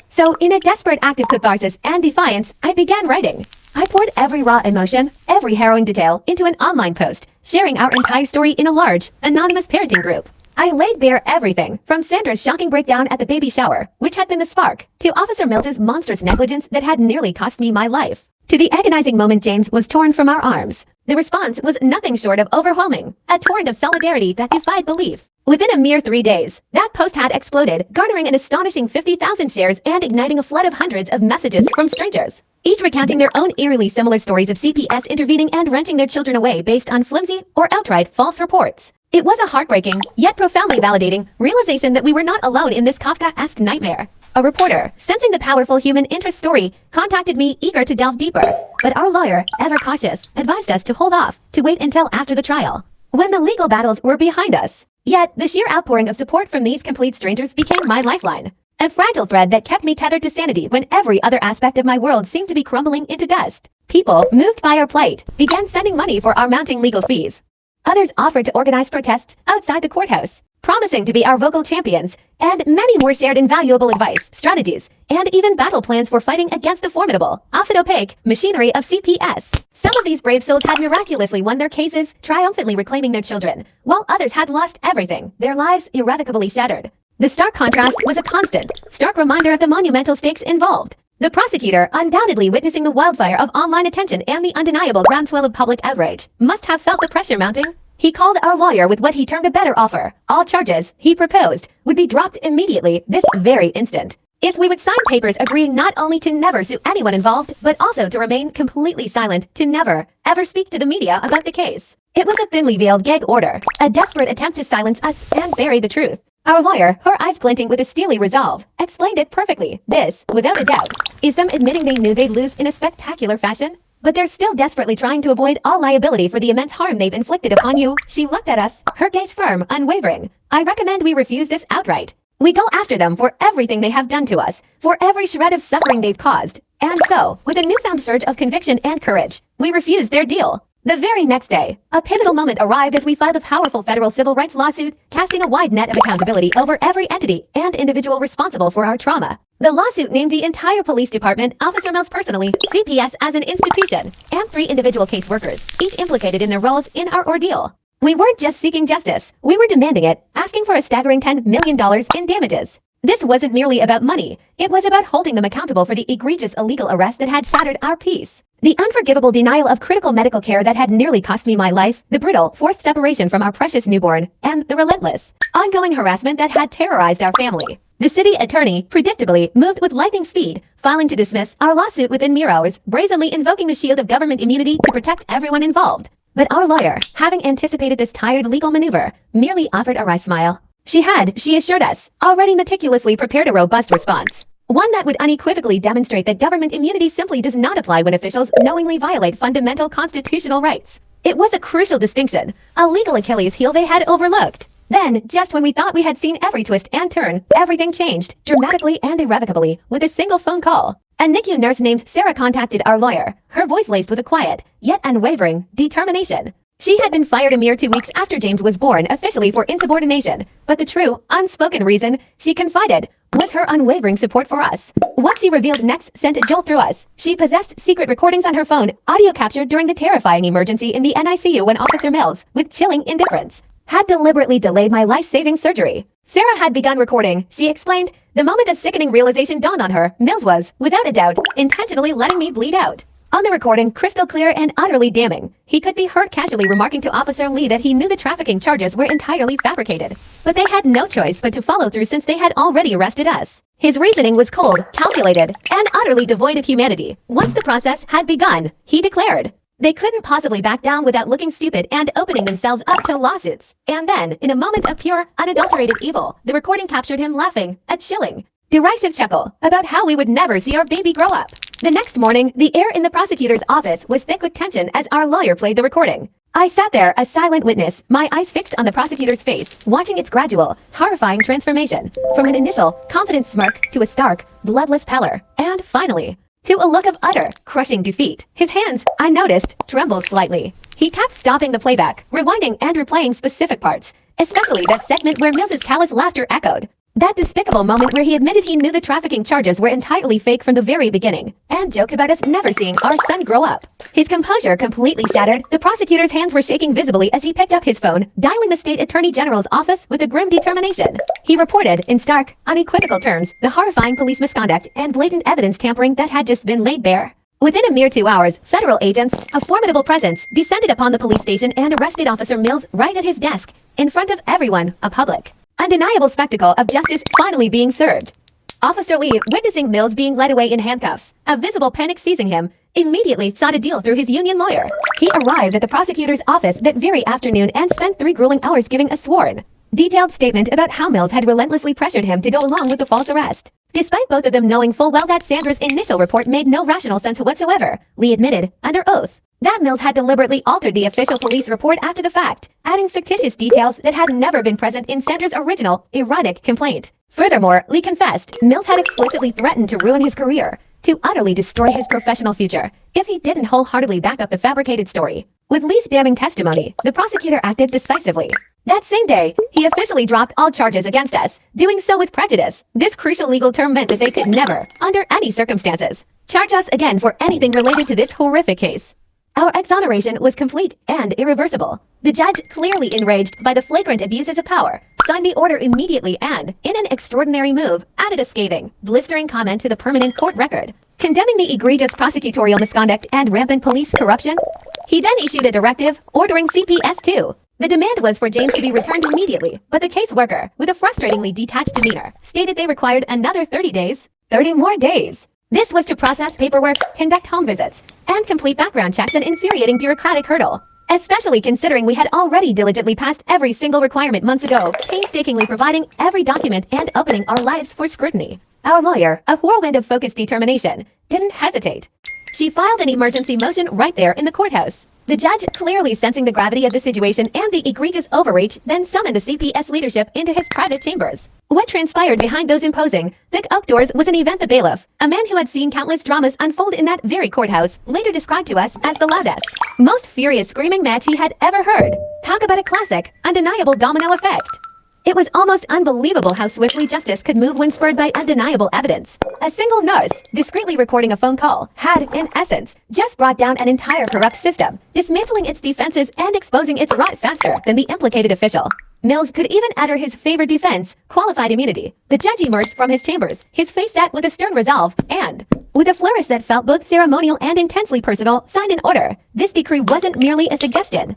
So, in a desperate act of catharsis and defiance, I began writing. I poured every raw emotion, every harrowing detail, into an online post, sharing our entire story in a large, anonymous parenting group. I laid bare everything, from Sandra's shocking breakdown at the baby shower, which had been the spark, to Officer Mills's monstrous negligence that had nearly cost me my life, to the agonizing moment James was torn from our arms. The response was nothing short of overwhelming, a torrent of solidarity that defied belief. Within a mere 3 days, that post had exploded, garnering an astonishing 50,000 shares and igniting a flood of hundreds of messages from strangers, each recounting their own eerily similar stories of CPS intervening and wrenching their children away based on flimsy or outright false reports. It was a heartbreaking, yet profoundly validating, realization that we were not alone in this Kafka-esque nightmare. A reporter, sensing the powerful human interest story, contacted me eager to delve deeper, but our lawyer, ever cautious, advised us to hold off, to wait until after the trial, when the legal battles were behind us. Yet, the sheer outpouring of support from these complete strangers became my lifeline. A fragile thread that kept me tethered to sanity when every other aspect of my world seemed to be crumbling into dust. People, moved by our plight, began sending money for our mounting legal fees. Others offered to organize protests outside the courthouse, promising to be our vocal champions, and many more shared invaluable advice, strategies, and even battle plans for fighting against the formidable, often opaque, machinery of CPS. Some of these brave souls had miraculously won their cases, triumphantly reclaiming their children, while others had lost everything, their lives irrevocably shattered. The stark contrast was a constant, stark reminder of the monumental stakes involved. The prosecutor, undoubtedly witnessing the wildfire of online attention and the undeniable groundswell of public outrage, must have felt the pressure mounting. He called our lawyer with what he termed a better offer. All charges, he proposed, would be dropped immediately, this very instant, if we would sign papers agreeing not only to never sue anyone involved, but also to remain completely silent, to never, ever speak to the media about the case. It was a thinly veiled gag order, a desperate attempt to silence us and bury the truth. Our lawyer, her eyes glinting with a steely resolve, explained it perfectly. This, without a doubt, is them admitting they knew they'd lose in a spectacular fashion, but they're still desperately trying to avoid all liability for the immense harm they've inflicted upon you. She looked at us, her gaze firm, unwavering. I recommend we refuse this outright. We go after them for everything they have done to us, for every shred of suffering they've caused. And so, with a newfound surge of conviction and courage, we refused their deal. The very next day, a pivotal moment arrived as we filed a powerful federal civil rights lawsuit, casting a wide net of accountability over every entity and individual responsible for our trauma. The lawsuit named the entire police department, Officer Mills personally, CPS as an institution, and 3 individual caseworkers, each implicated in their roles in our ordeal. We weren't just seeking justice, we were demanding it, asking for a staggering $10 million in damages. This wasn't merely about money, it was about holding them accountable for the egregious illegal arrest that had shattered our peace. The unforgivable denial of critical medical care that had nearly cost me my life, the brutal, forced separation from our precious newborn, and the relentless, ongoing harassment that had terrorized our family. The city attorney, predictably, moved with lightning speed, filing to dismiss our lawsuit within mere hours, brazenly invoking the shield of government immunity to protect everyone involved. But our lawyer, having anticipated this tired legal maneuver, merely offered a wry smile. She had, she assured us, already meticulously prepared a robust response. One that would unequivocally demonstrate that government immunity simply does not apply when officials knowingly violate fundamental constitutional rights. It was a crucial distinction, a legal Achilles heel they had overlooked. Then, just when we thought we had seen every twist and turn, everything changed, dramatically and irrevocably, with a single phone call. A NICU nurse named Sarah contacted our lawyer, her voice laced with a quiet, yet unwavering, determination. She had been fired a mere 2 weeks after James was born, officially for insubordination, but the true, unspoken reason, she confided, was her unwavering support for us. What she revealed next sent a jolt through us. She possessed secret recordings on her phone, audio captured during the terrifying emergency in the NICU when Officer Mills, with chilling indifference, had deliberately delayed my life-saving surgery. Sarah had begun recording, she explained. The moment a sickening realization dawned on her, Mills was, without a doubt, intentionally letting me bleed out. On the recording, crystal clear and utterly damning, he could be heard casually remarking to Officer Lee that he knew the trafficking charges were entirely fabricated. But they had no choice but to follow through since they had already arrested us. His reasoning was cold, calculated, and utterly devoid of humanity. Once the process had begun, he declared, they couldn't possibly back down without looking stupid and opening themselves up to lawsuits. And then, in a moment of pure, unadulterated evil, the recording captured him laughing, a chilling, derisive chuckle about how we would never see our baby grow up. The next morning, the air in the prosecutor's office was thick with tension as our lawyer played the recording. I sat there, a silent witness, my eyes fixed on the prosecutor's face, watching its gradual, horrifying transformation, from an initial, confident smirk to a stark, bloodless pallor, and finally, to a look of utter, crushing defeat. His hands, I noticed, trembled slightly. He kept stopping the playback, rewinding and replaying specific parts, especially that segment where Mills's callous laughter echoed. That despicable moment where he admitted he knew the trafficking charges were entirely fake from the very beginning, and joked about us never seeing our son grow up. His composure completely shattered. The prosecutor's hands were shaking visibly as he picked up his phone, dialing the state attorney general's office with a grim determination. He reported, in stark, unequivocal terms, the horrifying police misconduct and blatant evidence tampering that had just been laid bare. Within a mere 2 hours, federal agents, a formidable presence, descended upon the police station and arrested Officer Mills right at his desk, in front of everyone, a public, undeniable spectacle of justice finally being served. Officer Lee, witnessing Mills being led away in handcuffs, a visible panic seizing him, immediately sought a deal through his union lawyer. He arrived at the prosecutor's office that very afternoon and spent 3 grueling hours giving a sworn, detailed statement about how Mills had relentlessly pressured him to go along with the false arrest. Despite both of them knowing full well that Sandra's initial report made no rational sense whatsoever, Lee admitted, under oath, that Mills had deliberately altered the official police report after the fact, adding fictitious details that had never been present in Sandra's original, erotic complaint. Furthermore, Lee confessed Mills had explicitly threatened to ruin his career, to utterly destroy his professional future, if he didn't wholeheartedly back up the fabricated story. With Lee's damning testimony, the prosecutor acted decisively. That same day, he officially dropped all charges against us, doing so with prejudice. This crucial legal term meant that they could never, under any circumstances, charge us again for anything related to this horrific case. Our exoneration was complete and irreversible. The judge, clearly enraged by the flagrant abuses of power, signed the order immediately and, in an extraordinary move, added a scathing, blistering comment to the permanent court record, condemning the egregious prosecutorial misconduct and rampant police corruption. He then issued a directive ordering CPS 2. The demand was for James to be returned immediately, but the caseworker, with a frustratingly detached demeanor, stated they required another 30 days. 30 more days! This was to process paperwork, conduct home visits, and complete background checks, an infuriating bureaucratic hurdle. Especially considering we had already diligently passed every single requirement months ago, painstakingly providing every document and opening our lives for scrutiny. Our lawyer, a whirlwind of focused determination, didn't hesitate. She filed an emergency motion right there in the courthouse. The judge, clearly sensing the gravity of the situation and the egregious overreach, then summoned the CPS leadership into his private chambers. What transpired behind those imposing, thick oak doors was an event the bailiff, a man who had seen countless dramas unfold in that very courthouse, later described to us as the loudest, most furious screaming match he had ever heard. Talk about a classic, undeniable domino effect. It was almost unbelievable how swiftly justice could move when spurred by undeniable evidence. A single nurse, discreetly recording a phone call, had, in essence, just brought down an entire corrupt system, dismantling its defenses and exposing its rot faster than the implicated official. Mills could even utter his favorite defense, qualified immunity. The judge emerged from his chambers, his face set with a stern resolve, and, with a flourish that felt both ceremonial and intensely personal, signed an order. This decree wasn't merely a suggestion.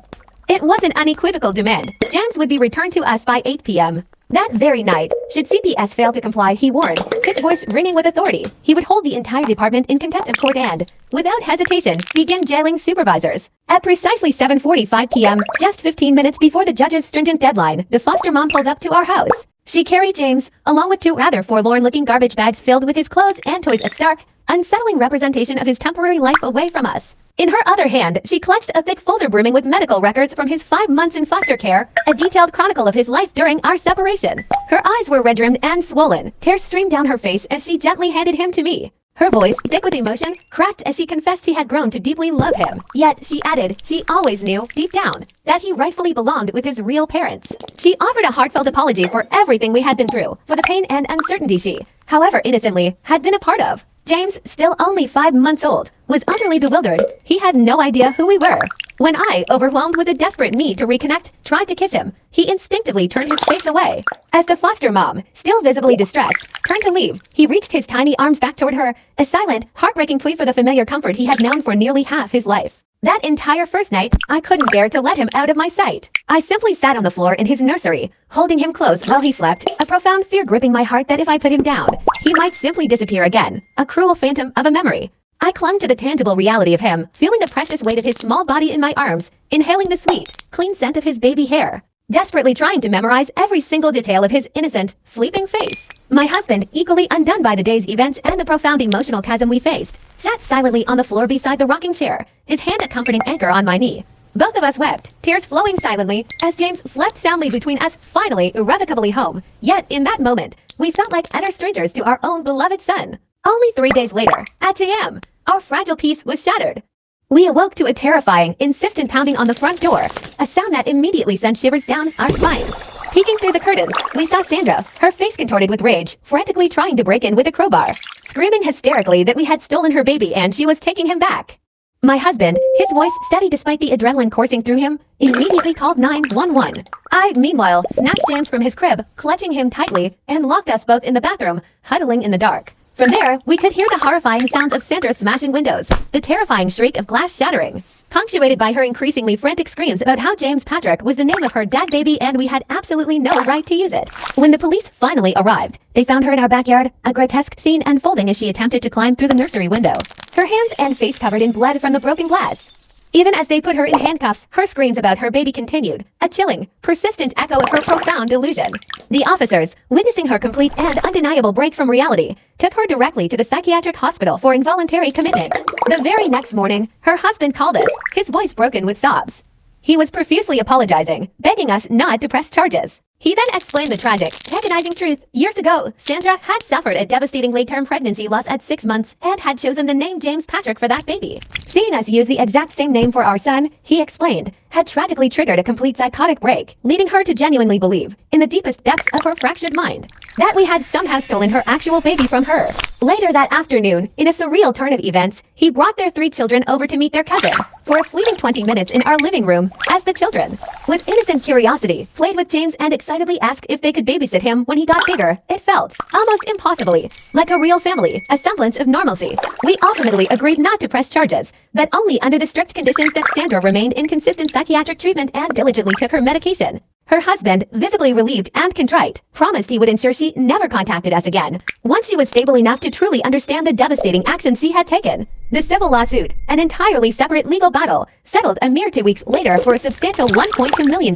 It was an unequivocal demand. James would be returned to us by 8 p.m. That very night, should CPS fail to comply, he warned, his voice ringing with authority, he would hold the entire department in contempt of court and, without hesitation, begin jailing supervisors. At precisely 7:45 p.m., just 15 minutes before the judge's stringent deadline, the foster mom pulled up to our house. She carried James, along with 2 rather forlorn-looking garbage bags filled with his clothes and toys, a stark, unsettling representation of his temporary life away from us. In her other hand, she clutched a thick folder brimming with medical records from his 5 months in foster care, a detailed chronicle of his life during our separation. Her eyes were red-rimmed and swollen. Tears streamed down her face as she gently handed him to me. Her voice, thick with emotion, cracked as she confessed she had grown to deeply love him. Yet, she added, she always knew, deep down, that he rightfully belonged with his real parents. She offered a heartfelt apology for everything we had been through, for the pain and uncertainty she, however innocently, had been a part of. James, still only 5 months old, was utterly bewildered. He had no idea who we were. When I, overwhelmed with a desperate need to reconnect, tried to kiss him, he instinctively turned his face away. As the foster mom, still visibly distressed, turned to leave, he reached his tiny arms back toward her, a silent, heartbreaking plea for the familiar comfort he had known for nearly half his life. That entire first night, I couldn't bear to let him out of my sight. I simply sat on the floor in his nursery, holding him close while he slept, a profound fear gripping my heart that if I put him down, he might simply disappear again, a cruel phantom of a memory. I clung to the tangible reality of him, feeling the precious weight of his small body in my arms, inhaling the sweet, clean scent of his baby hair, desperately trying to memorize every single detail of his innocent, sleeping face. My husband, equally undone by the day's events and the profound emotional chasm we faced, sat silently on the floor beside the rocking chair, his hand a comforting anchor on my knee. Both of us wept, tears flowing silently, as James slept soundly between us, finally irrevocably home. Yet, in that moment, we felt like utter strangers to our own beloved son. Only 3 days later, at 2 a.m., our fragile peace was shattered. We awoke to a terrifying, insistent pounding on the front door, a sound that immediately sent shivers down our spines. Peeking through the curtains, we saw Sandra, her face contorted with rage, frantically trying to break in with a crowbar, screaming hysterically that we had stolen her baby and she was taking him back. My husband, his voice steady despite the adrenaline coursing through him, immediately called 911. I, meanwhile, snatched James from his crib, clutching him tightly, and locked us both in the bathroom, huddling in the dark. From there, we could hear the horrifying sounds of Sandra smashing windows, the terrifying shriek of glass shattering, punctuated by her increasingly frantic screams about how James Patrick was the name of her dead baby and we had absolutely no right to use it. When the police finally arrived, they found her in our backyard, a grotesque scene unfolding as she attempted to climb through the nursery window, her hands and face covered in blood from the broken glass. Even as they put her in handcuffs, her screams about her baby continued, a chilling, persistent echo of her profound delusion. The officers, witnessing her complete and undeniable break from reality, took her directly to the psychiatric hospital for involuntary commitment. The very next morning, her husband called us, his voice broken with sobs. He was profusely apologizing, begging us not to press charges. He then explained the tragic, agonizing truth. Years ago, Sandra had suffered a devastating late-term pregnancy loss at 6 months and had chosen the name James Patrick for that baby. Seeing us use the exact same name for our son, he explained, had tragically triggered a complete psychotic break, leading her to genuinely believe, in the deepest depths of her fractured mind, that we had somehow stolen her actual baby from her. Later that afternoon, in a surreal turn of events, he brought their 3 children over to meet their cousin for a fleeting 20 minutes in our living room as the children, with innocent curiosity, played with James and excitedly asked if they could babysit him when he got bigger. It felt, almost impossibly, like a real family, a semblance of normalcy. We ultimately agreed not to press charges, but only under the strict conditions that Sandra remained in consistent psychiatric treatment and diligently took her medication. Her husband, visibly relieved and contrite, promised he would ensure she never contacted us again, once she was stable enough to truly understand the devastating actions she had taken. The civil lawsuit, an entirely separate legal battle, settled a mere 2 weeks later for a substantial $1.2 million.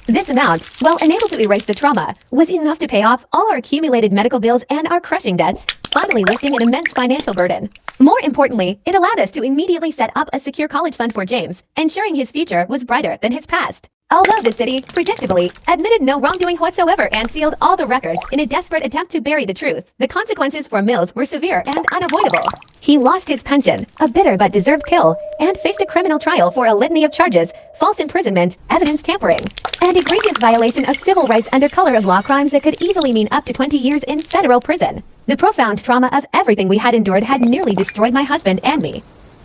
This amount, while unable to erase the trauma, was enough to pay off all our accumulated medical bills and our crushing debts, finally lifting an immense financial burden. More importantly, it allowed us to immediately set up a secure college fund for James, ensuring his future was brighter than his past. Although the city, predictably, admitted no wrongdoing whatsoever and sealed all the records in a desperate attempt to bury the truth, the consequences for Mills were severe and unavoidable. He lost his pension, a bitter but deserved kill, and faced a criminal trial for a litany of charges, false imprisonment, evidence tampering, and egregious violation of civil rights under color of law crimes that could easily mean up to 20 years in federal prison. The profound trauma of everything we had endured had nearly destroyed my husband and me.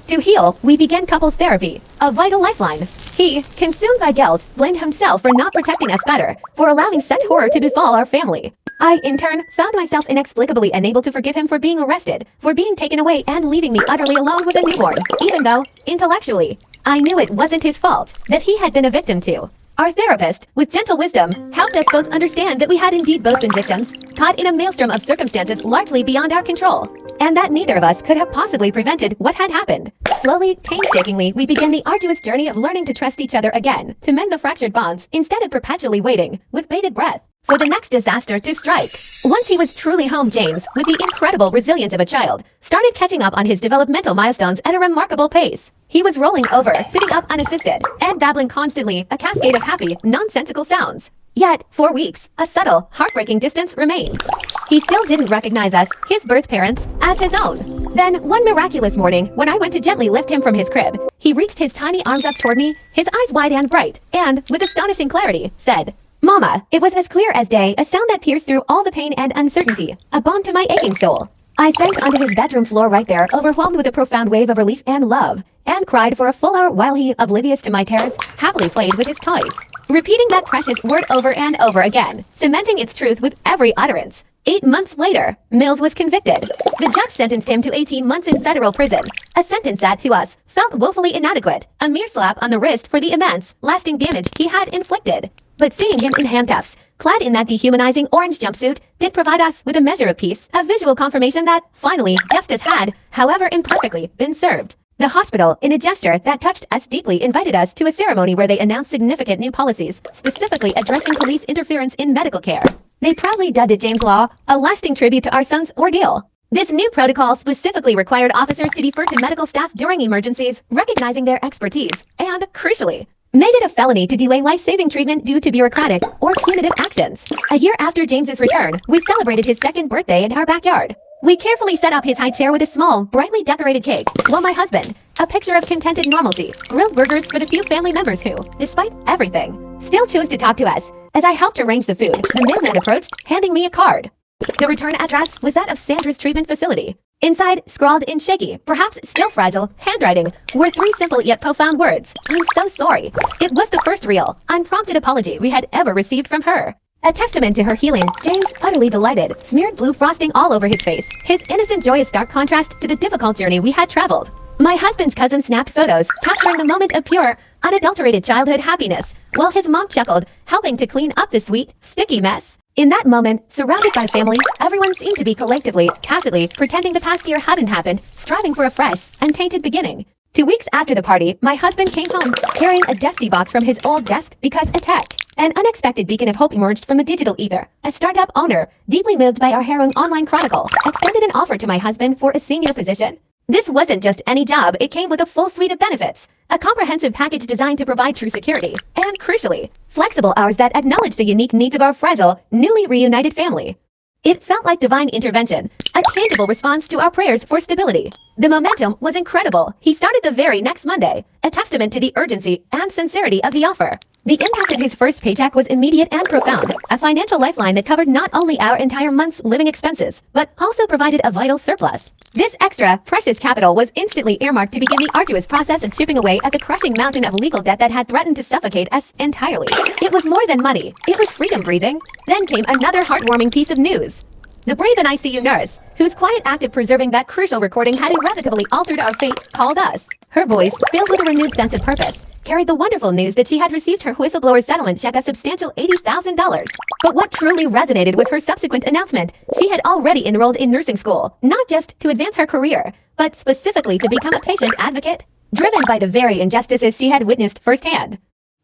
To heal, we began couples therapy, a vital lifeline. He, consumed by guilt, blamed himself for not protecting us better, for allowing such horror to befall our family. I, in turn, found myself inexplicably unable to forgive him for being arrested, for being taken away and leaving me utterly alone with a newborn, even though, intellectually, I knew it wasn't his fault, that he had been a victim to. Our therapist, with gentle wisdom, helped us both understand that we had indeed both been victims, caught in a maelstrom of circumstances largely beyond our control, and that neither of us could have possibly prevented what had happened. Slowly, painstakingly, we began the arduous journey of learning to trust each other again, to mend the fractured bonds, instead of perpetually waiting, with bated breath, for the next disaster to strike. Once he was truly home, James, with the incredible resilience of a child, started catching up on his developmental milestones at a remarkable pace. He was rolling over, sitting up unassisted, and babbling constantly, a cascade of happy, nonsensical sounds. Yet, for weeks, a subtle, heartbreaking distance remained. He still didn't recognize us, his birth parents, as his own. Then, one miraculous morning, when I went to gently lift him from his crib, he reached his tiny arms up toward me, his eyes wide and bright, and, with astonishing clarity, said, "Mama." It was as clear as day, a sound that pierced through all the pain and uncertainty, a balm to my aching soul. I sank onto his bedroom floor right there, overwhelmed with a profound wave of relief and love, and cried for a full hour while he, oblivious to my terrors, happily played with his toys, repeating that precious word over and over again, cementing its truth with every utterance. 8 months later, Mills was convicted. The judge sentenced him to 18 months in federal prison, a sentence that, to us, felt woefully inadequate, a mere slap on the wrist for the immense, lasting damage he had inflicted. But seeing him in handcuffs, clad in that dehumanizing orange jumpsuit, did provide us with a measure of peace, a visual confirmation that, finally, justice had, however imperfectly, been served. The hospital, in a gesture that touched us deeply, invited us to a ceremony where they announced significant new policies, specifically addressing police interference in medical care. They proudly dubbed it James Law, a lasting tribute to our son's ordeal. This new protocol specifically required officers to defer to medical staff during emergencies, recognizing their expertise, and, crucially, made it a felony to delay life-saving treatment due to bureaucratic or punitive actions. A year after James's return, we celebrated his 2nd birthday in our backyard. We carefully set up his high chair with a small, brightly decorated cake, while my husband, a picture of contented normalcy, grilled burgers for the few family members who, despite everything, still chose to talk to us. As I helped arrange the food, the mailman approached, handing me a card. The return address was that of Sandra's treatment facility. Inside, scrawled in shaky, perhaps still fragile, handwriting, were 3 simple yet profound words. I'm so sorry. It was the first real, unprompted apology we had ever received from her. A testament to her healing, James, utterly delighted, smeared blue frosting all over his face, his innocent joyous stark contrast to the difficult journey we had traveled. My husband's cousin snapped photos, capturing the moment of pure, unadulterated childhood happiness, while his mom chuckled, helping to clean up the sweet, sticky mess. In that moment, surrounded by family, everyone seemed to be collectively, tacitly, pretending the past year hadn't happened, striving for a fresh, untainted beginning. 2 weeks after the party, my husband came home, carrying a dusty box from his old desk because a tech. An unexpected beacon of hope emerged from the digital ether. A startup owner, deeply moved by our harrowing online chronicle, extended an offer to my husband for a senior position. This wasn't just any job, it came with a full suite of benefits. A comprehensive package designed to provide true security, and crucially, flexible hours that acknowledge the unique needs of our fragile, newly reunited family. It felt like divine intervention, a tangible response to our prayers for stability. The momentum was incredible. He started the very next Monday, a testament to the urgency and sincerity of the offer. The impact of his first paycheck was immediate and profound, a financial lifeline that covered not only our entire month's living expenses, but also provided a vital surplus. This extra, precious capital was instantly earmarked to begin the arduous process of chipping away at the crushing mountain of legal debt that had threatened to suffocate us entirely. It was more than money. It was freedom breathing. Then came another heartwarming piece of news. The brave and ICU nurse, whose quiet act of preserving that crucial recording had irrevocably altered our fate, called us. Her voice, filled with a renewed sense of purpose, carried the wonderful news that she had received her whistleblower settlement check, a substantial $80,000. But what truly resonated was her subsequent announcement. She had already enrolled in nursing school, not just to advance her career, but specifically to become a patient advocate, driven by the very injustices she had witnessed firsthand.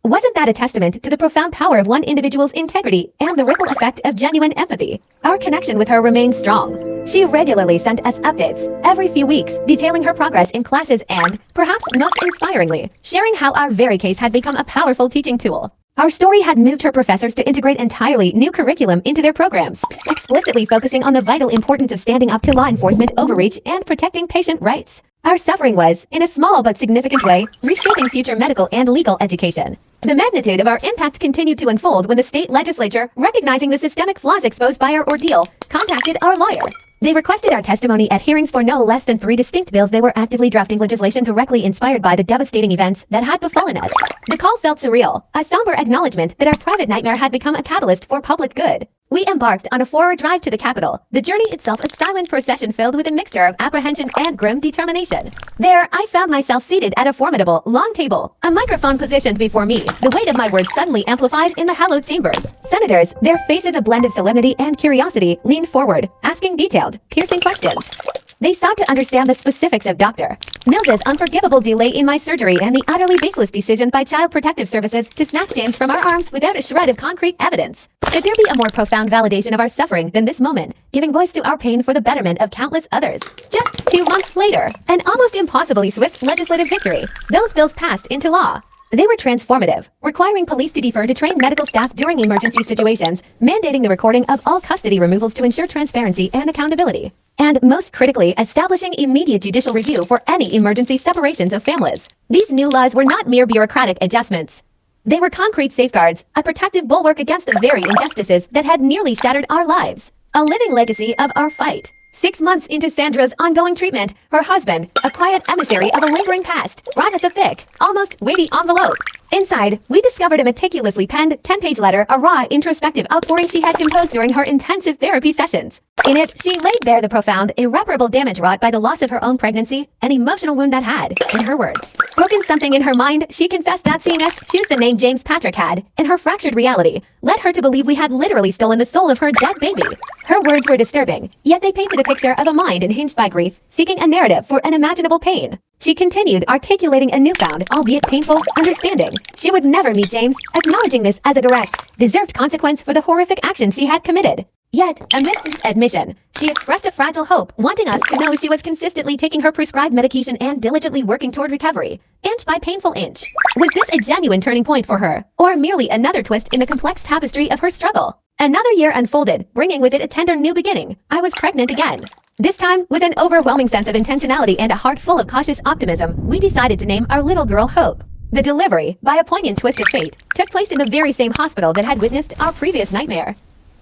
Wasn't that a testament to the profound power of one individual's integrity and the ripple effect of genuine empathy? Our connection with her remained strong. She regularly sent us updates, every few weeks, detailing her progress in classes and, perhaps most inspiringly, sharing how our very case had become a powerful teaching tool. Our story had moved her professors to integrate entirely new curriculum into their programs, explicitly focusing on the vital importance of standing up to law enforcement overreach and protecting patient rights. Our suffering was, in a small but significant way, reshaping future medical and legal education. The magnitude of our impact continued to unfold when the state legislature, recognizing the systemic flaws exposed by our ordeal, contacted our lawyer. They requested our testimony at hearings for no less than 3 distinct bills. They were actively drafting legislation directly inspired by the devastating events that had befallen us. The call felt surreal, a somber acknowledgement that our private nightmare had become a catalyst for public good. We embarked on a forward drive to the Capitol, the journey itself a silent procession filled with a mixture of apprehension and grim determination. There, I found myself seated at a formidable, long table, a microphone positioned before me, the weight of my words suddenly amplified in the hallowed chambers. Senators, their faces a blend of solemnity and curiosity, leaned forward, asking detailed, piercing questions. They sought to understand the specifics of Dr. Mills's unforgivable delay in my surgery and the utterly baseless decision by Child Protective Services to snatch James from our arms without a shred of concrete evidence. Could there be a more profound validation of our suffering than this moment, giving voice to our pain for the betterment of countless others? Just 2 months later, an almost impossibly swift legislative victory. Those bills passed into law. They were transformative, requiring police to defer to trained medical staff during emergency situations, mandating the recording of all custody removals to ensure transparency and accountability. And most critically, establishing immediate judicial review for any emergency separations of families. These new laws were not mere bureaucratic adjustments. They were concrete safeguards, a protective bulwark against the very injustices that had nearly shattered our lives. A living legacy of our fight. 6 months into Sandra's ongoing treatment, her husband, a quiet emissary of a lingering past, brought us a thick, almost weighty envelope. Inside, we discovered a meticulously penned 10-page letter, a raw, introspective outpouring she had composed during her intensive therapy sessions. In it, she laid bare the profound, irreparable damage wrought by the loss of her own pregnancy, an emotional wound that had, in her words, broken something in her mind. She confessed that seeing us choose the name James Patrick had, in her fractured reality, led her to believe we had literally stolen the soul of her dead baby. Her words were disturbing, yet they painted a picture of a mind unhinged by grief, seeking a narrative for unimaginable pain. She continued, articulating a newfound, albeit painful, understanding. She would never meet James, acknowledging this as a direct, deserved consequence for the horrific actions she had committed. Yet, amidst this admission, she expressed a fragile hope, wanting us to know she was consistently taking her prescribed medication and diligently working toward recovery, inch by painful inch. Was this a genuine turning point for her, or merely another twist in the complex tapestry of her struggle? Another year unfolded, bringing with it a tender new beginning. I was pregnant again. This time, with an overwhelming sense of intentionality and a heart full of cautious optimism, we decided to name our little girl Hope. The delivery, by a poignant twist of fate, took place in the very same hospital that had witnessed our previous nightmare.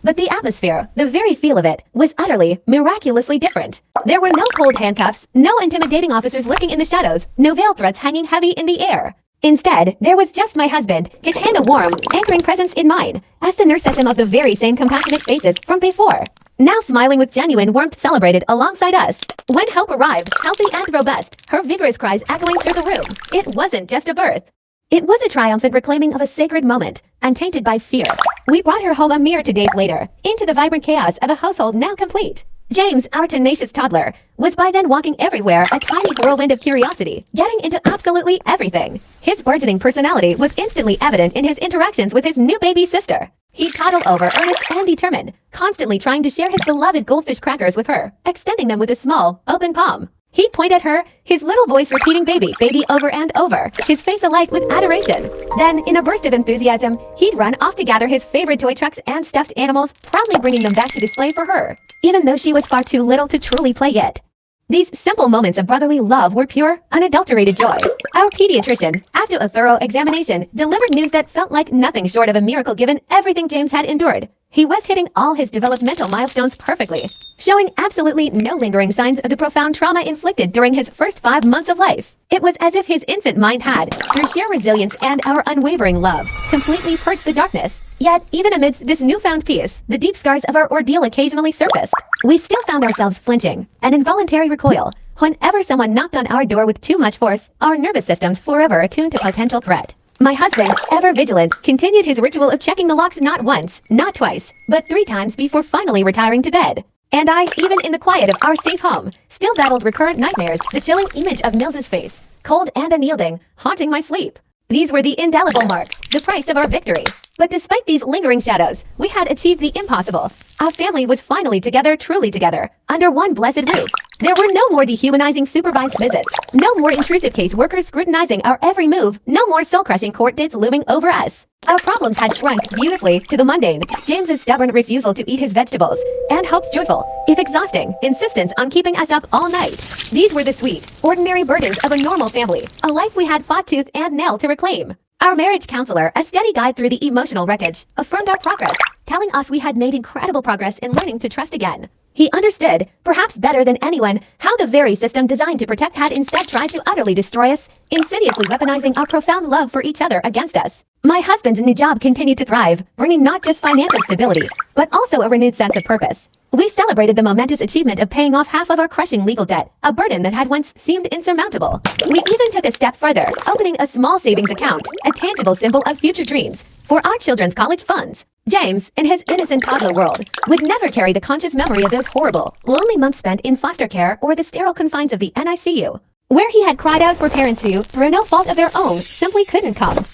But the atmosphere, the very feel of it, was utterly, miraculously different. There were no cold handcuffs, no intimidating officers lurking in the shadows, no veiled threats hanging heavy in the air. Instead, there was just my husband, his hand a warm, anchoring presence in mine, as the nurse set him of the very same compassionate faces from before. Now smiling with genuine warmth celebrated alongside us. When Hope arrived, healthy and robust, her vigorous cries echoing through the room, it wasn't just a birth. It was a triumphant reclaiming of a sacred moment, untainted by fear. We brought her home a mere 2 days later, into the vibrant chaos of a household now complete. James, our tenacious toddler, was by then walking everywhere, a tiny whirlwind of curiosity, getting into absolutely everything. His burgeoning personality was instantly evident in his interactions with his new baby sister. He toddled over, earnest and determined, constantly trying to share his beloved goldfish crackers with her, extending them with a small, open palm. He'd point at her, his little voice repeating baby, baby over and over, his face alight with adoration. Then, in a burst of enthusiasm, he'd run off to gather his favorite toy trucks and stuffed animals, proudly bringing them back to display for her, even though she was far too little to truly play yet. These simple moments of brotherly love were pure, unadulterated joy. Our pediatrician, after a thorough examination, delivered news that felt like nothing short of a miracle given everything James had endured. He was hitting all his developmental milestones perfectly, showing absolutely no lingering signs of the profound trauma inflicted during his first 5 months of life. It was as if his infant mind had, through sheer resilience and our unwavering love, completely purged the darkness. Yet, even amidst this newfound peace, the deep scars of our ordeal occasionally surfaced. We still found ourselves flinching, an involuntary recoil, whenever someone knocked on our door with too much force, our nervous systems forever attuned to potential threat. My husband, ever vigilant, continued his ritual of checking the locks not once, not twice, but 3 times before finally retiring to bed. And I, even in the quiet of our safe home, still battled recurrent nightmares, the chilling image of Mills's face, cold and unyielding, haunting my sleep. These were the indelible marks, the price of our victory. But despite these lingering shadows, we had achieved the impossible. Our family was finally together, truly together, under one blessed roof. There were no more dehumanizing supervised visits, no more intrusive case workers scrutinizing our every move, no more soul-crushing court dates looming over us. Our problems had shrunk beautifully to the mundane, James's stubborn refusal to eat his vegetables, and Hope's joyful, if exhausting, insistence on keeping us up all night. These were the sweet, ordinary burdens of a normal family, a life we had fought tooth and nail to reclaim. Our marriage counselor, a steady guide through the emotional wreckage, affirmed our progress, telling us we had made incredible progress in learning to trust again. He understood, perhaps better than anyone, how the very system designed to protect had instead tried to utterly destroy us, insidiously weaponizing our profound love for each other against us. My husband's new job continued to thrive, bringing not just financial stability, but also a renewed sense of purpose. We celebrated the momentous achievement of paying off half of our crushing legal debt, a burden that had once seemed insurmountable. We even took a step further, opening a small savings account, a tangible symbol of future dreams, for our children's college funds. James, in his innocent toddler world, would never carry the conscious memory of those horrible, lonely months spent in foster care or the sterile confines of the NICU, where he had cried out for parents who, through no fault of their own, simply couldn't come.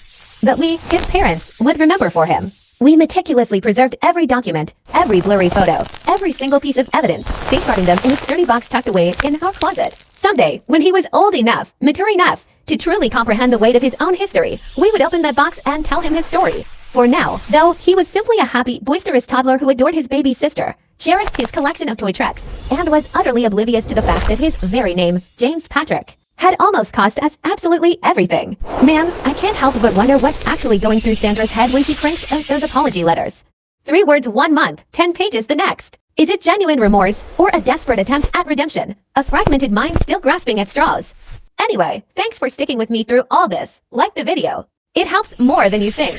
But we, his parents, would remember for him. We meticulously preserved every document, every blurry photo, every single piece of evidence, safeguarding them in a sturdy box tucked away in our closet. Someday, when he was old enough, mature enough, to truly comprehend the weight of his own history, we would open that box and tell him his story. For now, though, he was simply a happy, boisterous toddler who adored his baby sister, cherished his collection of toy trucks, and was utterly oblivious to the fact that his very name, James Patrick, had almost cost us absolutely everything. Man, I can't help but wonder what's actually going through Sandra's head when she cranks out those apology letters. 3 words 1 month, 10 pages the next. Is it genuine remorse, or a desperate attempt at redemption? A fragmented mind still grasping at straws? Anyway, thanks for sticking with me through all this. Like the video. It helps more than you think.